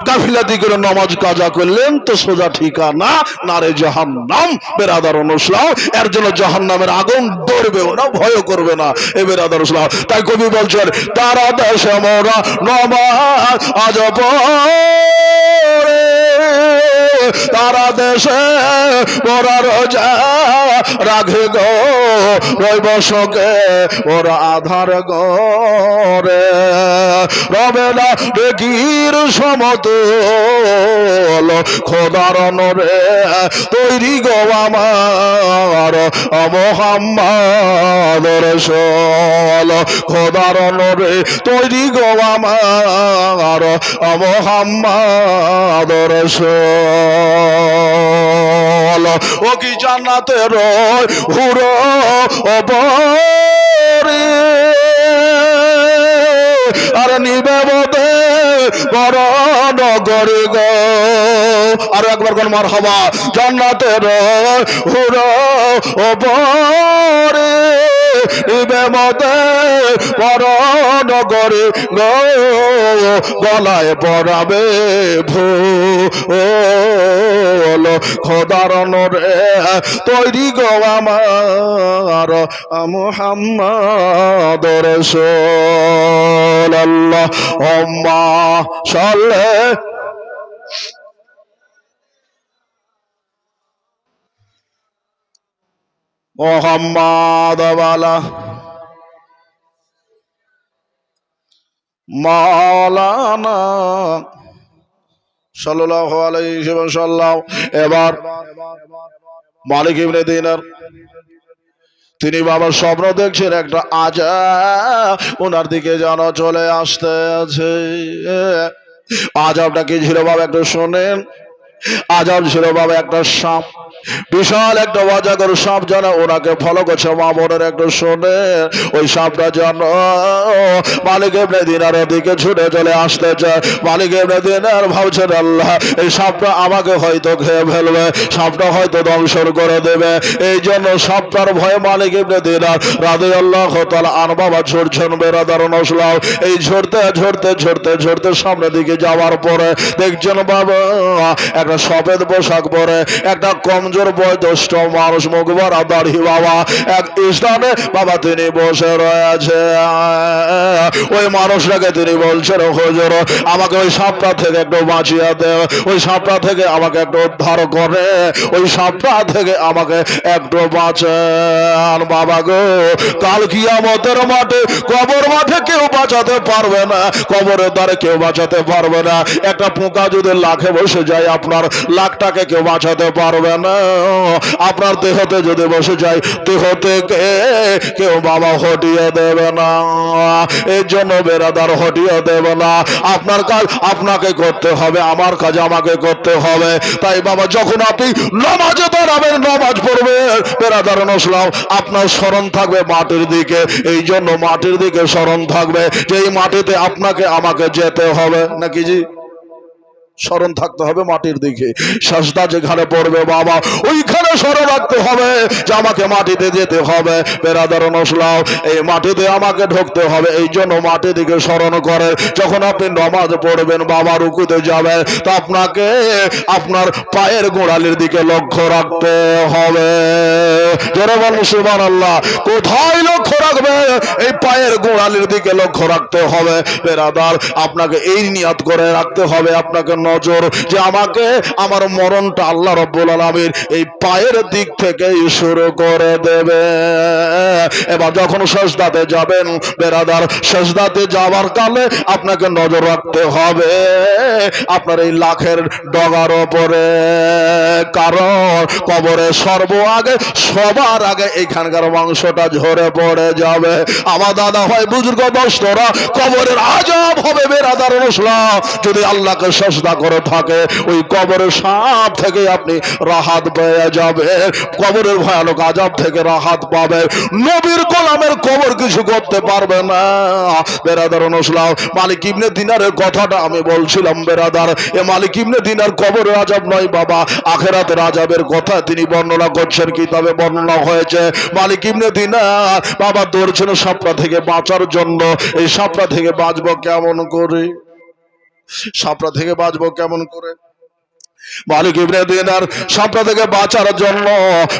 গাফিলাতি করে নামাজ কাজা করলেন, তো সোজা ঠিকানা নারে জাহান্নাম বেরাদার নসলাম। এর জন্য জাহান্নামের আগুন ডরবেও না, ভয় করবে না এ বেরাদার নসলাম। তাই কবি বলছেন, তারা দেশে মোরা নমাজ আজ পড়ে, তারা দেশে মোরা রোজা রাখে গো, রৈবশকে ওরা আধার গরে, রবে না বেকির সমতল। খোদার নরে তৈরি গো আমার মুহাম্মদ রাসূল। খোদার নরে তৈরি গো আমার মুহাম্মদ রাসূল। ও কি জান্নাতের হুরো ওপরে, আর নিবে বোধে বড় নগরে গো। আর একবার কোন মারহাবা। জান্নাতের হুরো ওপরে, নিবে মতে বড় নগরে গো, গলায় পরাবে ভোল। খোদার নরে তৈরি গো আমার মুহাম্মদ রাসূল। আল্লাহুম্মা সাল্লি মোহাম্মদ ওয়ালা মাওলানা সাল্লাল্লাহু আলাইহি ওয়াসাল্লাম। এবার মালিক ইবনে দিনার তিনি বাবার স্বপ্ন দেখছেন একটা আযাব ওনার দিকে যেন চলে আসতে আছে। আযাবটা কি ছিল বাবা একটু শোনেন। আযাব ছিল বাবা একটা সাপ, বিশাল একটা অজাগর সাপ যেন ওনাকে ফলো করছে। মা বোনের একটু শোনে, ওই সাপটা যেন মালিক ইবনে দিনারের দিকে ছুটে চলে আসতে চায়। মালিক ইবনে দিনার ভাবছেন আল্লাহ এই সাপটা আমাকে হয়তো খেয়ে ফেলবে, সাপটা হয়তো ধ্বংস করে দেবে। এই জন্য সাপটার ভয়ে মালিক ইবনে দিনার রাদিয়াল্লাহু তাআলা আনহু বাবা ছুটছেন বেরাদার নসলাও। এই ঝরতে ঝরতে ঝরতে ঝরতে সামনের দিকে যাওয়ার পরে দেখছেন বাবা একটা সফেদ পোশাক পরে একটা কমজোর বয়োজ্যেষ্ঠ মানুষ, মুখ ভরা দাড়ি বাবা, এক স্থানে বাবা তিনি বসে রয়েছে। ওই মানুষটাকে তিনি বলছেন হুজুর আমাকে ওই সাপটা থেকে একটু বাঁচিয়ে দে, ওই সাপটা থেকে আমাকে একটু উদ্ধার করে, ওই সাপটা থেকে আমাকে একটু বাঁচান বাবা গো। কাল কিয়ামতের মাঠে কবর মাঠে কেউ বাঁচাতে পারবে না, কবরের দ্বারে কেউ বাঁচাতে পারবে না। একটা পোকা যদি লাখে বসে যায় আপনার লাখটাকে কেউ বাঁচাতে পারবে না। আপনার দেহতে যদি বসে যায় দেহ থেকে কেউ বাবা হটিয়ে দেবে না। এই জন্য বেরাদার হটিয়ে দেবে না। আপনার কাজ আপনাকে করতে হবে, আমার কাজ আমাকে করতে হবে। তাই বাবা যখন আপনি নামাজে দাঁড়াবেন, নামাজ পড়বেন বেরাদার নসলাম, আপনার স্মরণ থাকবে মাটির দিকে। এই জন্য মাটির দিকে স্মরণ থাকবে যে এই মাটিতে আপনাকে আমাকে যেতে হবে নাকি জি, স্মরণ থাকতে হবে মাটির দিকে। সাজদা যেখানে পড়বে বাবা ওইখানে স্মরণ রাখতে হবে যে আমাকে মাটিতে যেতে হবে বেরাদার নসলাও, এই মাটিতে আমাকে ঢুকতে হবে। এই জন্য মাটির দিকে স্মরণ করে যখন আপনি নামাজ পড়বেন বাবা রুকুতে যাবেন তো আপনাকে আপনার পায়ের গোড়ালির দিকে লক্ষ্য রাখতে হবে। জোরে বলুন সুবহানাল্লাহ। কোথায় লক্ষ্য রাখবে? এই পায়ের গোড়ালির দিকে লক্ষ্য রাখতে হবে বেরাদার। আপনাকে এই নিয়াত করে রাখতে হবে আপনাকে নজর যে আমাকে আমার মরণটা আল্লাহ রাব্বুল আলামিন এই পায়ের দিক থেকে শুরু করে দেবে। এবার যখন সাজদাতে যাবেন বেরাদার, সাজদাতে যাওয়ার কালে আপনাকে নজর রাখতে হবে আপনার এই লাখের ডগার ওপরে, কারণ কবরে সবার আগে এখানকার মাংসটা ঝরে পড়ে যাবে। আমার দাদা হয় বুজুর্গ দোস্তরা, কবরের আযাব হবে বেরাদার ইসলাম যদি আল্লাহকে সাজদা করে থাকে। ওই কবরের সাপ থেকে আপনি রাহাত পেয়ে যাবে, কবরের ভয়ানক আযাব থেকে রাহাত পাবে। নবীর গোলামের কবর কিছু করতে পারবে না বেরাদার ইসলাম। মালিক ইবনে দিনারের কথাটা আমি বলছিলাম বেরাদার, এ মালিক ইবনে দিনার কবরের আযাব নয় বাবা, আখিরাতের আযাবের কথা তিনি বর্ণনা করছেন, কিতাবে বর্ণনা হয়েছে। মালিক ইবনে দিনার বাবা দৌড়ছেন সাপটা থেকে বাঁচার জন্য। এই সাপটা থেকে বাঁচবো কেমন করে, সাপটা থেকে বাঁচবো কেমন করে? মালিক ইবনে দিনার সাপটা থেকে বাঁচার জন্য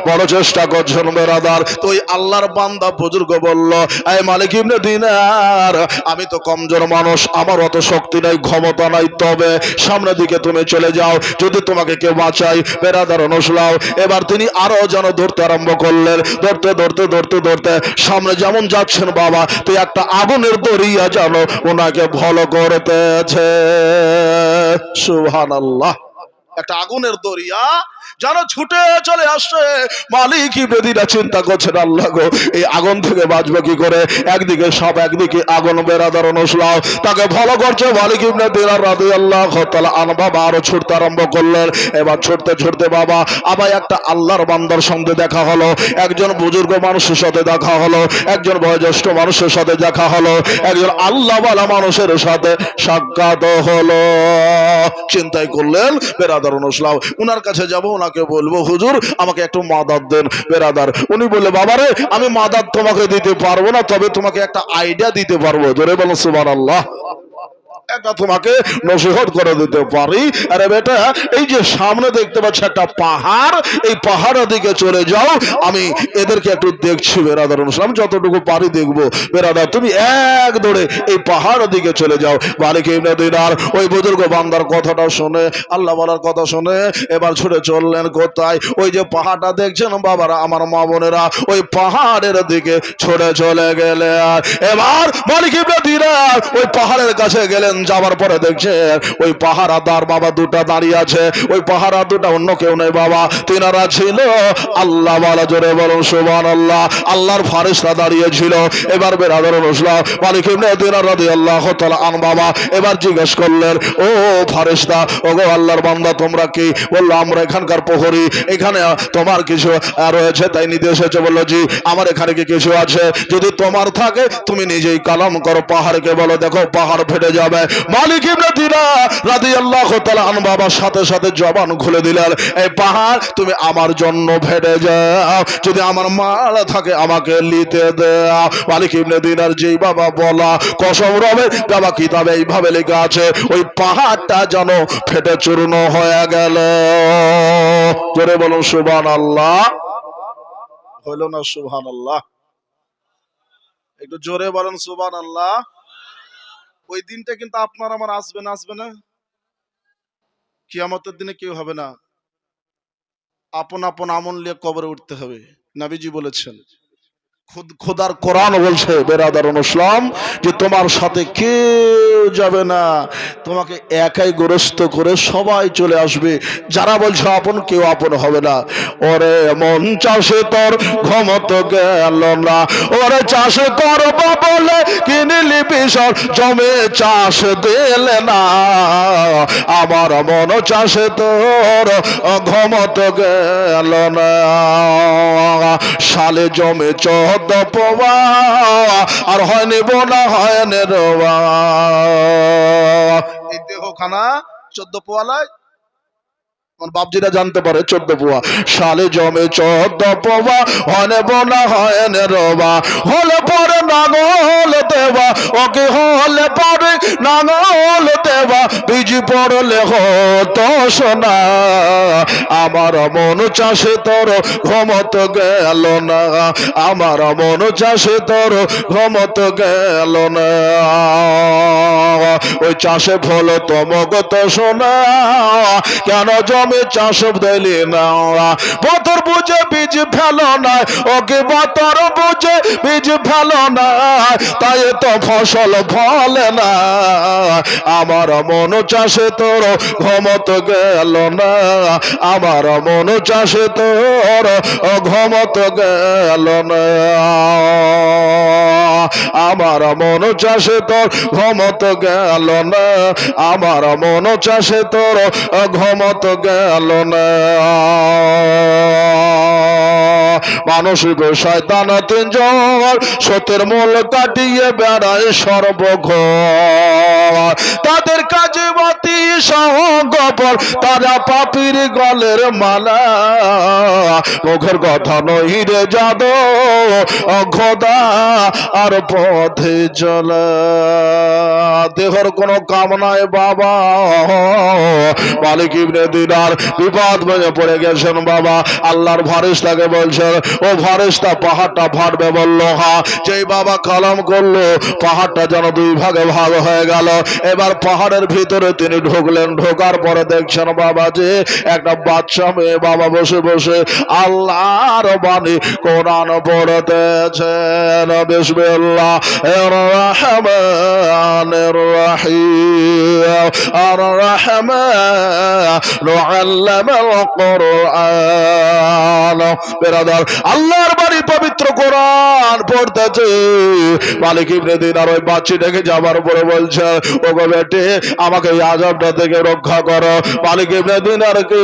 বড় চেষ্টা করছেন বেরাদার। তো ওই আল্লাহর বান্দা বুজুর্গ বলল, এই মালিক ইবনে দিনার আমি তো কমজোর মানুষ, আমার অত শক্তি নাই ক্ষমতা নাই, তবে সামনের দিকে তুমি চলে যাও, যদি তোমাকে কেউ বাঁচাই বেরাদার নসলাও। এবার তিনি আরো যেন ধরতে আরম্ভ করলেন, ধরতে ধরতে ধরতে ধরতে সামনে যেমন যাচ্ছেন বাবা তো একটা আগুনের দরিয়া যেন ওনাকে ভলো করতেছে। সুবহানাল্লাহ। একটা আগুনের দরিয়া যেন ছুটে চলে আসছে। মালিক ইবনে দিনার চিন্তা করছেন আল্লাহ গো এই আগুন থেকে বাঁচবে কি করে? একদিকে সব একদিকে আগুন বেরাদার নসলাও, তাকে ভালো করছে। মালিক ইবনে দিনার রাদিয়াল্লাহু তাআলা আনহু বাবা আরো ছুটতে আরম্ভ করলেন। এবার ছুটতে ছুটতে বাবা আবার একটা আল্লাহর বান্দার সঙ্গে দেখা হলো, একজন বুজুর্গ মানুষের সাথে দেখা হলো, একজন বয়োজ্যেষ্ঠ মানুষের সাথে দেখা হলো, একজন আল্লাহওয়ালা মানুষের সাথে সাক্ষাৎ হলো। চিন্তাই করলেন বেরাদার নসলাও উনার কাছে যাব, ওনাকে বলবো হুজুর আমাকে একটু মাদাত দেন বেরাদার। উনি বললে বাবারে আমি মাদাত তোমাকে দিতে পারবো না, তবে তোমাকে একটা আইডিয়া দিতে পারবো। জোরে বলো সুবহানাল্লাহ। একটা তোমাকে নসিহত করে দিতে পারি। আরে বেটা, এই যে সামনে দেখতে পাচ্ছ একটা পাহাড়, এই পাহাড়ের দিকে চলে যাও, আমি এদেরকে একটু দেখছি বেরাদার অনুষ্ঠান, যতটুকু পারি দেখবো। বেরাদার তুমি এক দৌড়ে এই পাহাড়ের দিকে চলে যাও। মালিক ইবনে দিনার ওই বুজুর্গ বান্দার কথাটা শুনে, আল্লাহ বলার কথা শুনে এবার ছুটে চললেন কোথায়? ওই যে পাহাড়টা দেখছেন বাবারা, আমার মা বোনেরা, ওই পাহাড়ের দিকে ছুটে চলে গেলে। আর এবার মালিক ইবনে দিনার ওই পাহাড়ের কাছে গেলেন, যাওয়ার পরে দেখছেন ওই পাহারাদার বাবা দুটা দাঁড়িয়ে আছে। ওই পাহারা দুটা অন্য কেউ নেই বাবা, তিনারা ছিল আল্লাহ ওয়ালা। জোরে বলুন সুবহানাল্লাহ। আল্লাহর ফেরেশতা দাঁড়িয়ে ছিল। এবার বেরাদার ইসলাম মালিক ইবনে দিনার রাদিয়াল্লাহু তাআলা আন বাবা এবার জিজ্ঞেস করলেন, ও ফেরেশতা, ও গো আল্লাহর বান্দা, তোমরা কি? বললো, আমরা এখানকার প্রহরী, এখানে তোমার কিছু রয়েছে তাই নিতে এসেছে। বললো, জি আমার এখানে কি কিছু আছে? যদি তোমার থাকে তুমি নিজেই কালাম করো, পাহাড়কে বলো দেখো পাহাড় ফেটে যাবে। মালিক ইবনে দিনার রাদিয়াল্লাহু তাআলা আন বাবা সাথে সাথে জবান খুলে দিলেন, এই পাহাড় তুমি আমার জন্য ফেটে যাও, যদি আমার মাল থাকে আমাকে নিতে দাও। মালিক ইবনে দিনার যেই বাবা বলা, কসম রবে বাবা কিতাবে এইভাবে লেখা আছে, ওই পাহাড়টা যেন ফেটে চূর্ণ হয়ে গেল। জোরে বলুন সুবহানাল্লাহ। হইল না সুবহানাল্লাহ? একটু জোরে বলেন সুবহানাল্লাহ। ওই দিনটা কিন্তু আপনার আমার আসবে না, আসবে না? কিয়ামতের দিনে কেউ হবে না, আপন আপন আমল নিয়ে কবরে উঠতে হবে। নবীজি বলেছেন, খোদার কোরআন বলছে বেরাদার ইসলাম, যে তোমার সাথে কেউ যাবে না, তোমাকে একাই গ্রস্ত করে সবাই চলে আসবে। যারা বলছে আপন, কেউ আপন হবে না। ওরে মন চাষে তোর ঘমত গেল না, ওরে চাষ করব বলে কিনলি বিশর জমে চাষ দিলে না, আমার মন চাষে তোর ঘমত গেল না, সালে জমে চোদ্দ পোয়া আর হয়নি বোনা হয়নি রোয়া। এই দেহখানা 14 পোয়ালায় বাপজিরা জানতে পারে 14 পোয়া। সালে জমে 14 পোয়া, হনে বোনা হয়নি রোবা, হলে পরে নাঙল দেবা, ওকে হলে পরে নাঙল দেবা, বীজি পড়লে হতো সোনা, আমার মন চাষে তোর ঘমত গেল না, আমার মন চাষে তোর ঘমত গেল না। ওই চাষে ফল তমগত সোনা, কেন জমে চাষ দিলি না, বতর বুঝে বীজ ফেলো না, ওকে বতর বুঝে বীজ ফেলো না, তাই তো ফসল ফলে না, আমার মন চাষে তোর ঘমত গেল না, আমার মন চাষে তোর ঘমত গেল না, আমার মন চাষে তোর ঘমত গেল না, আমার মন চাষে তোর ঘমত গেল না। মানসিক শয়তান তিনজন সত্যের মূল কাটিয়ে বেড়ায় সর্বঘর, তাদের কাজে বাতি সহগপর, তারা পাপীর গলের মালা, মুখের কথা নই রে যাদো খোদা আর পথে চলা, দেহর কোনো কামনায় বাবা মালিক ইবনে দিনার বিপদ ভেঙে পড়ে গেছেন বাবা। আল্লাহর ফেরেশতাকে বলছেন, ও ফেরেশতা পাহাড়টা ফাটবে। বলল হ্যাঁ। যেই বাবা কালাম করলো, পাহাড়টা যেন দুই ভাগে ভাগ হয়ে গেল। এবার পাহাড়ের ভিতরে তিনি ঢুকলেন। ঢোকার পরে দেখছেন বাবা যে একটা বাচ্চা মেয়ে বাবা বসে বসে আল্লাহর বাণী কোরআন পড়তেছেন। বিসমিল্লাহির রহমানির রহিম, আর রহমান আল্লামাল কোরআন। বেরাদার, আল্লাহর বাণী পবিত্র কোরআন পড়তেছে। মালিক ইবনে দিনার ওই বাচ্চি ডেকে যাবার পরে বলছে, ও গো বেটে, আমাকে এই আযাবটা থেকে রক্ষা করো। মালিক ইবনে দিনারকে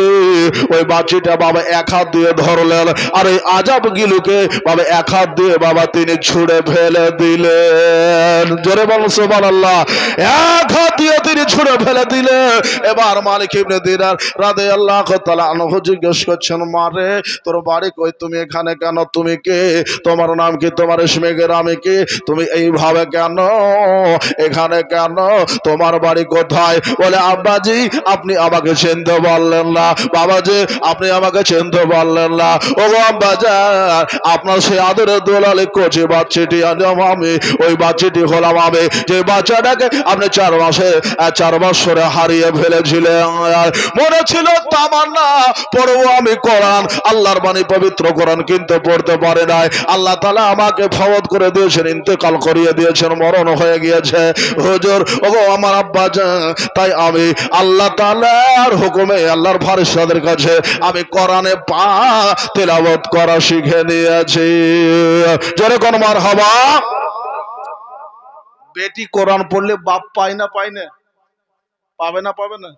ওই বাচ্চাটা বাবা এক হাত দিয়ে ধরলেন, আর ওই আজাব গিলুকে বাবা এক হাত দিয়ে বাবা তিনি ছুঁড়ে ফেলে দিলেন। জোরে বলুন সুবহানাল্লাহ। এক হাত দিয়ে তিনি ছুঁড়ে ফেলে দিলেন। এবার মালিক ইবনে দিনার রাদিয়াল্লাহু তাআলা আনহু জিজ্ঞেস করছেন, মারে তোর বাড়ি কই, তুমি এখানে কেন, তুমি কে, তোমার নাম কি, তোমার ইসমে গ্রামে কি, তুমি এইভাবে কেন, এখানে কেন, তোমার বাড়ি কোথায়? বলে আব্বাজি আপনি আমাকে চিনতে পারলেন না, বাবাজি আপনি আমাকে চিনতে পারলেন না, ও আব্বাজান আপনার সেই আদরের দুলালি কচি বাচ্চাটি আমি, ওই বাচ্চাটি হলাম আমি, যে বাচ্চাটাকে আপনি 4 বছরে হারিয়ে ফেলেছিলেন। মনে ছিল তামান্না পড়বো আমি কোরআন, আল্লাহর বাণী পবিত্র কোরআন, কিন্তু পড়তে পারে নাই। আল্লাহ তাআলা আমাকে ফওত করে দিয়েছেন, ইন্তেকাল করিয়ে দিয়েছেন, মরণ হয়ে গিয়েছে হুজুর। ওগো আমার আব্বাজান, তাই আমি আল্লাহ তাআলার হুকুমে আল্লাহর ফারিস্তাদের কাছে আমি কোরআনে পাক তেলাওয়াত করা শিখে নিয়েছি। জোরে কোন মারহাবা। বেটি কোরআন পড়লে বাপ পায় না, পায় না, পাবে না, পাবে না,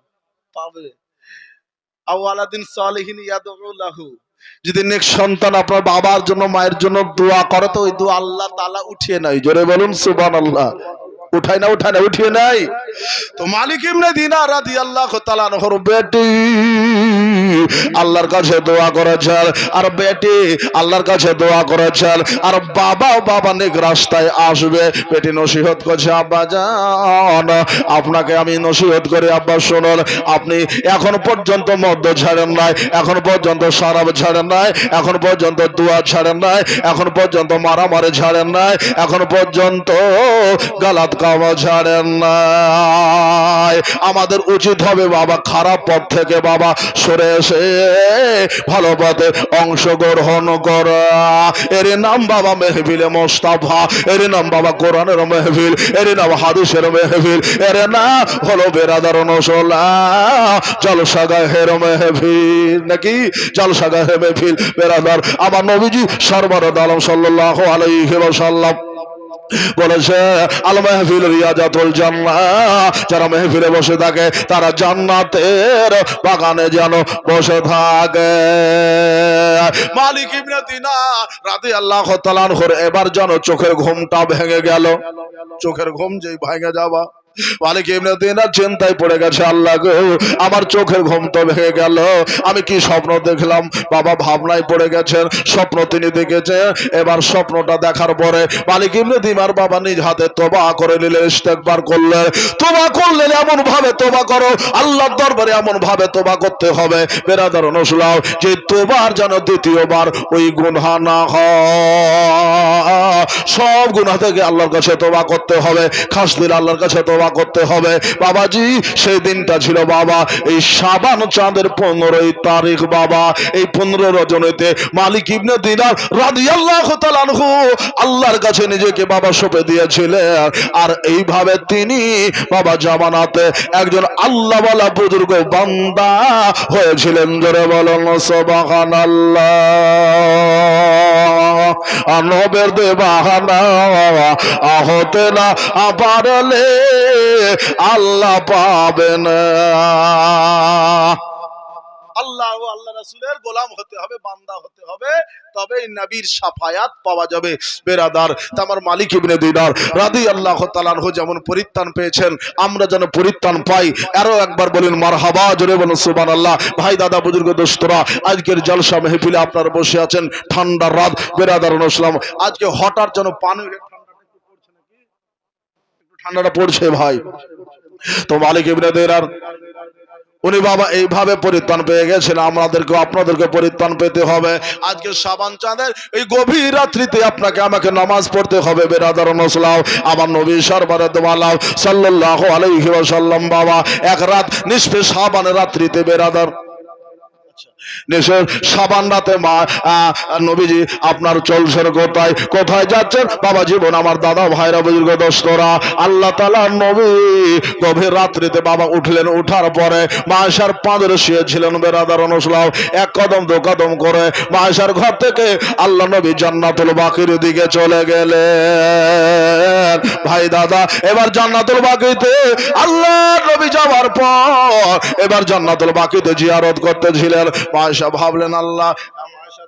পাবে। আওয়ালাদিন সালিহিন ইয়াদউ লাহু, যদি নেক সন্তান আপনার বাবার জন্য মায়ের জন্য দোয়া করে তো ওই দোয়া আল্লাহ তাআলা উঠিয়ে নেয়। জোরে বলুন সুবহানাল্লাহ। উঠায় না, উঠায় না, উঠিয়ে নেয়। তো মালিক ইবনে দিনার রাদিয়াল্লাহু তাআলা আনহুর বেটি আল্লাহর কাছে দোয়া করেছেন, আর বেটি আল্লাহর কাছে দোয়া করেছেন, আর বাবা নেক রাস্তায় আসবে। বেটি নসিহত করছে, আব্বা জান আপনাকে আমি নসিহত করি, আব্বা শুনুন, আপনি এখন পর্যন্ত মদ্য ছাড়েন নাই, এখন পর্যন্ত শরাব ছাড়েন নাই, এখন পর্যন্ত দুয়া ছাড়েন নাই, এখন পর্যন্ত মারামারি ছাড়েন নাই, এখন পর্যন্ত গালাত কামা ছাড়েন নাই। আমাদের উচিত হবে বাবা খারাপ পথ থেকে বাবা সরে এসে ভালো পথে অংশগ্রহণ করা। এর নাম বাবা মেহফিলে মোস্তাফা, এর নাম বাবা কোরআনের মেহফিল, এর নাম হাদিসের মেহফিল, এর নাম হলো বেরাদার নসলা জলসাগাহের মেহফিল, নাকি জলসাগাহের মেহফিল। বেরাদার আমার নবীজি সরবরাহ আলম সাল্লাল্লাহু আলাইহি ওয়াসাল্লাম বলেছে, আল মাহফিল রিয়াজাতুল জান্নাহ, যারা মাহফিলে বসে থাকে তারা জান্নাতের বাগানে যেন বসে থাকে। মালিক ইবনে দিনার রাদিয়াল্লাহু তাআলা আনহুর এবার যেন চোখের ঘুমটা ভেঙে গেল। চোখের ঘুম যেই ভেঙে যাওয়া, মালিক ইবনে দিনার চিন্তায় পড়ে গেছে, আল্লাহ গো আমার চোখের ঘুম তো ভেঙে গেল, আমি কি স্বপ্ন দেখলাম? বাবা ভাবনায় পড়ে গেছেন, স্বপ্ন তিনি দেখেছেন। এবার স্বপ্নটা দেখার পরে মালিক ইবনে দিনার বাবা নিজ হাতে তওবা করে নিলেন, ইস্তেগফার করলেন। তওবা করলেন, এমন ভাবে তওবা করো, আল্লাহর দরবারে এমন ভাবে তওবা করতে হবে বেরাদার নসলাও, যে তওবার যেন দ্বিতীয়বার ওই গুনাহ না হয়। সব গুনাহ থেকে আল্লাহর কাছে তওবা করতে হবে, খাস দিলে আল্লাহর কাছে তওবা করতে হবে। বাবাজি সেই দিনটা ছিল বাবা এই শাবান চাঁদের 15 তারিখ। বাবা এই 15 রজনীতে মালিক ইবনে দিনার রাদিয়াল্লাহু তাআলা আনহু আল্লাহর কাছে নিজেকে বাবা সঁপে দিয়েছিলেন, আর এইভাবে তিনি বাবা জামানাতে একজন আল্লাহওয়ালা বুজুর্গ বান্দা হয়েছিলেন। জোরে বলুন সুবহানাল্লাহ। নবের দেবানা হতে না পারলে আল্লাহ পাবেন। আল্লাহ ও আল্লাহ রাসূলের গোলাম হতে হবে, বান্দা হতে হবে, তবেই নবীর শাফায়াত পাওয়া যাবে। বেরাদার আমার মালিক ইবনে দিনার রাদিয়াল্লাহু তাআলা আনহু যেমন পরিত্রাণ পেয়েছেন, আমরা যেন পরিত্রাণ পাই। আরো একবার বলেন মারহাবা, জোরে বলুন সুবহানাল্লাহ। ভাই দাদা বুজুর্গ দোস্তরা, আজকের জলসা মাহফিলে আপনারা বসে আছেন, ঠান্ডার রাত বেরাদার নসলাম, আজকে হঠাৎ যেন পানি ঠান্ডাটা পড়ছে ভাই। তো মালিক ইবনে দিনার উনি বাবা এইভাবে পরিত্রাণ পেয়ে গেছেন, আমাদেরকে আপনাদেরকে পরিত্রাণ পেতে হবে। আজকে শাবান চাঁদের এই গভীর রাত্রিতে আপনাকে আমাকে নামাজ পড়তে হবে বেরাদার নসলাও। আমার নবী সরবরাহ দোয়ালাও সাল্লাল্লাহু আলাইহি ওয়াসাল্লাম বাবা এক রাত নিসফে শাবানের রাত্রিতে বেরাদার নিশ্চয় সাবান রাতে মা নবীজি আপনার চলছেন কোথায়, কোথায় যাচ্ছেন বাবা জীবন আমার দাদা ভাইরা বুজুর্গ দোস্তরা, আল্লাহ তাআলা নবী গভীর রাত্রিতে বাবা উঠলেন, উঠার পরে মা আয়েশার পাঁজরে শুয়েছিলেন বেরাদার অনুসলাম, এক কদম দু কদম করে মা আয়েশার ঘর থেকে আল্লাহ নবী জান্নাতুল বাকির দিকে চলে গেলেন। ভাই দাদা এবার জান্নাতুল বাকিতে আল্লাহ নবী যাওয়ার পর এবার জান্নাতুল বাকিতে জিয়ারত করতেছিলেন। মা আয়েশা ভাবলেন আল্লাহ,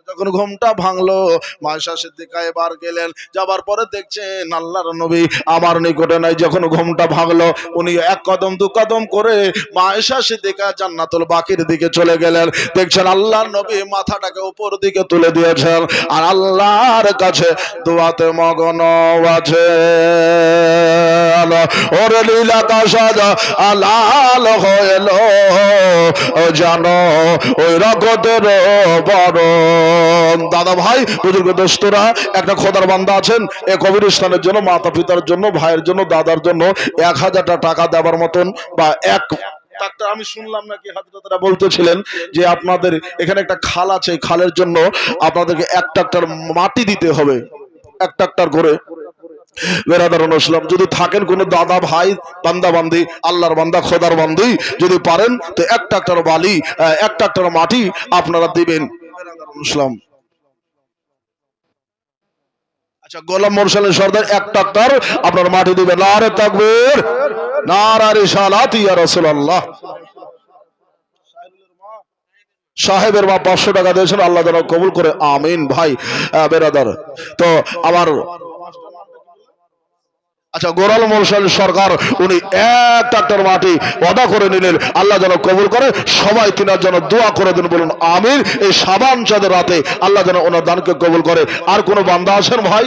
যখন ঘুমটা ভাঙলো মা আয়েশা সিদ্দিকা এবার গেলেন, যাবার পরে দেখছেন আল্লাহর নবী আমার নিকটে নাই। যখন ঘুমটা ভাঙলো উনি এক কদম দু কদম করে মা আয়েশা সিদ্দিকা জান্নাতুল বাকির দিকে চলে গেলেন। দেখছেন আল্লাহর নবী মাথাটাকে উপর দিকে তুলে দিয়েছেন আর আল্লাহর কাছে দোয়াতে মগ্ন আছে। ওরে লীলা কাসাদা আলাল হইলো জানো ওই রগতের বড়। দাদা ভাই বুজুর্গ দোস্তরা, একটা খোদার বান্দা আছেন এ কবরস্থানের জন্য, মাতা পিতার জন্য, ভাইয়ের জন্য, দাদার জন্য 1000 টাকা দেওয়ার মতন বা এক ডাক্তার আমি শুনলাম নাকি হাজরাতরা বলতেছিলেন যে আপনাদের এখানে একটা খাল আছে, খালের জন্য আপনাদেরকে 1 ট্রাক্টর মাটি দিতে হবে, 1 ট্রাক্টর করে। যদি থাকেন কোন দাদা ভাই বান্দা বান্দি আল্লাহর বান্দা খোদার বান্দি, যদি পারেন তো 1 ট্রাক্টর বালি 1 ট্রাক্টর মাটি আপনারা দিবেন। আচ্ছা গোলাম মোরশেদ সর্দার 1 ট্রাক্টর আপনার মাটি দিবেন। নারে তাকবীর, নারে রিসালাত ইয়া রাসূলুল্লাহ। সাহেবের মা 500 টাকা দিয়েছেন, আল্লাহ যেন কবুল করে, আমিন। ভাই বেরাদার তো আমার আচ্ছা গোলাম মোরশেদ সরকার উনি 1 ট্রাক্টর মাটি ওয়াদা করে নিলেন, আল্লাহ যেন কবুল করে। সবাই তিনার জন্য দোয়া করে দেন, বলুন আমিন। এই শাবান চাঁদের রাতে আল্লাহ যেন ওনার দানকে কবুল করে। আর কোন বান্দা আছেন ভাই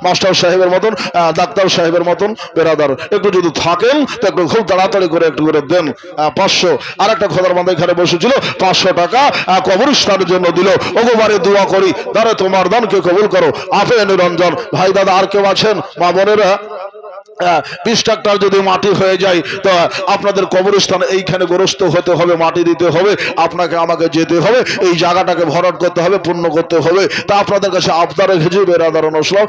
মাস্টার সাহেবের মতন, ডাক্তার সাহেবের মতন বেরাদার, একটু যদি থাকেন তো একটু খুব তাড়াতাড়ি করে একটু করে দেন 500। আর একটা খোদার বান্দা এখানে বসেছিল 500 টাকা কবরস্থানের জন্য দিল। ওগোবারে দোয়া করি দাঁড়ে তোমার দানকে কবুল করো, আফে নিরঞ্জন। ভাই দাদা আর কেউ আছেন মা বোনেরা? 20 ট্রাক্টর যদি মাটি হয়ে যায় তো আপনাদের কবরস্থান এইখানে গ্রস্ত হতে হবে, মাটি দিতে হবে, আপনাকে আমাকে যেতে হবে, এই জায়গাটাকে ভরাট করতে হবে, পূর্ণ করতে হবে। তা আপনাদের কাছে আবদার রেখেছি বেরাদার অনুসলাম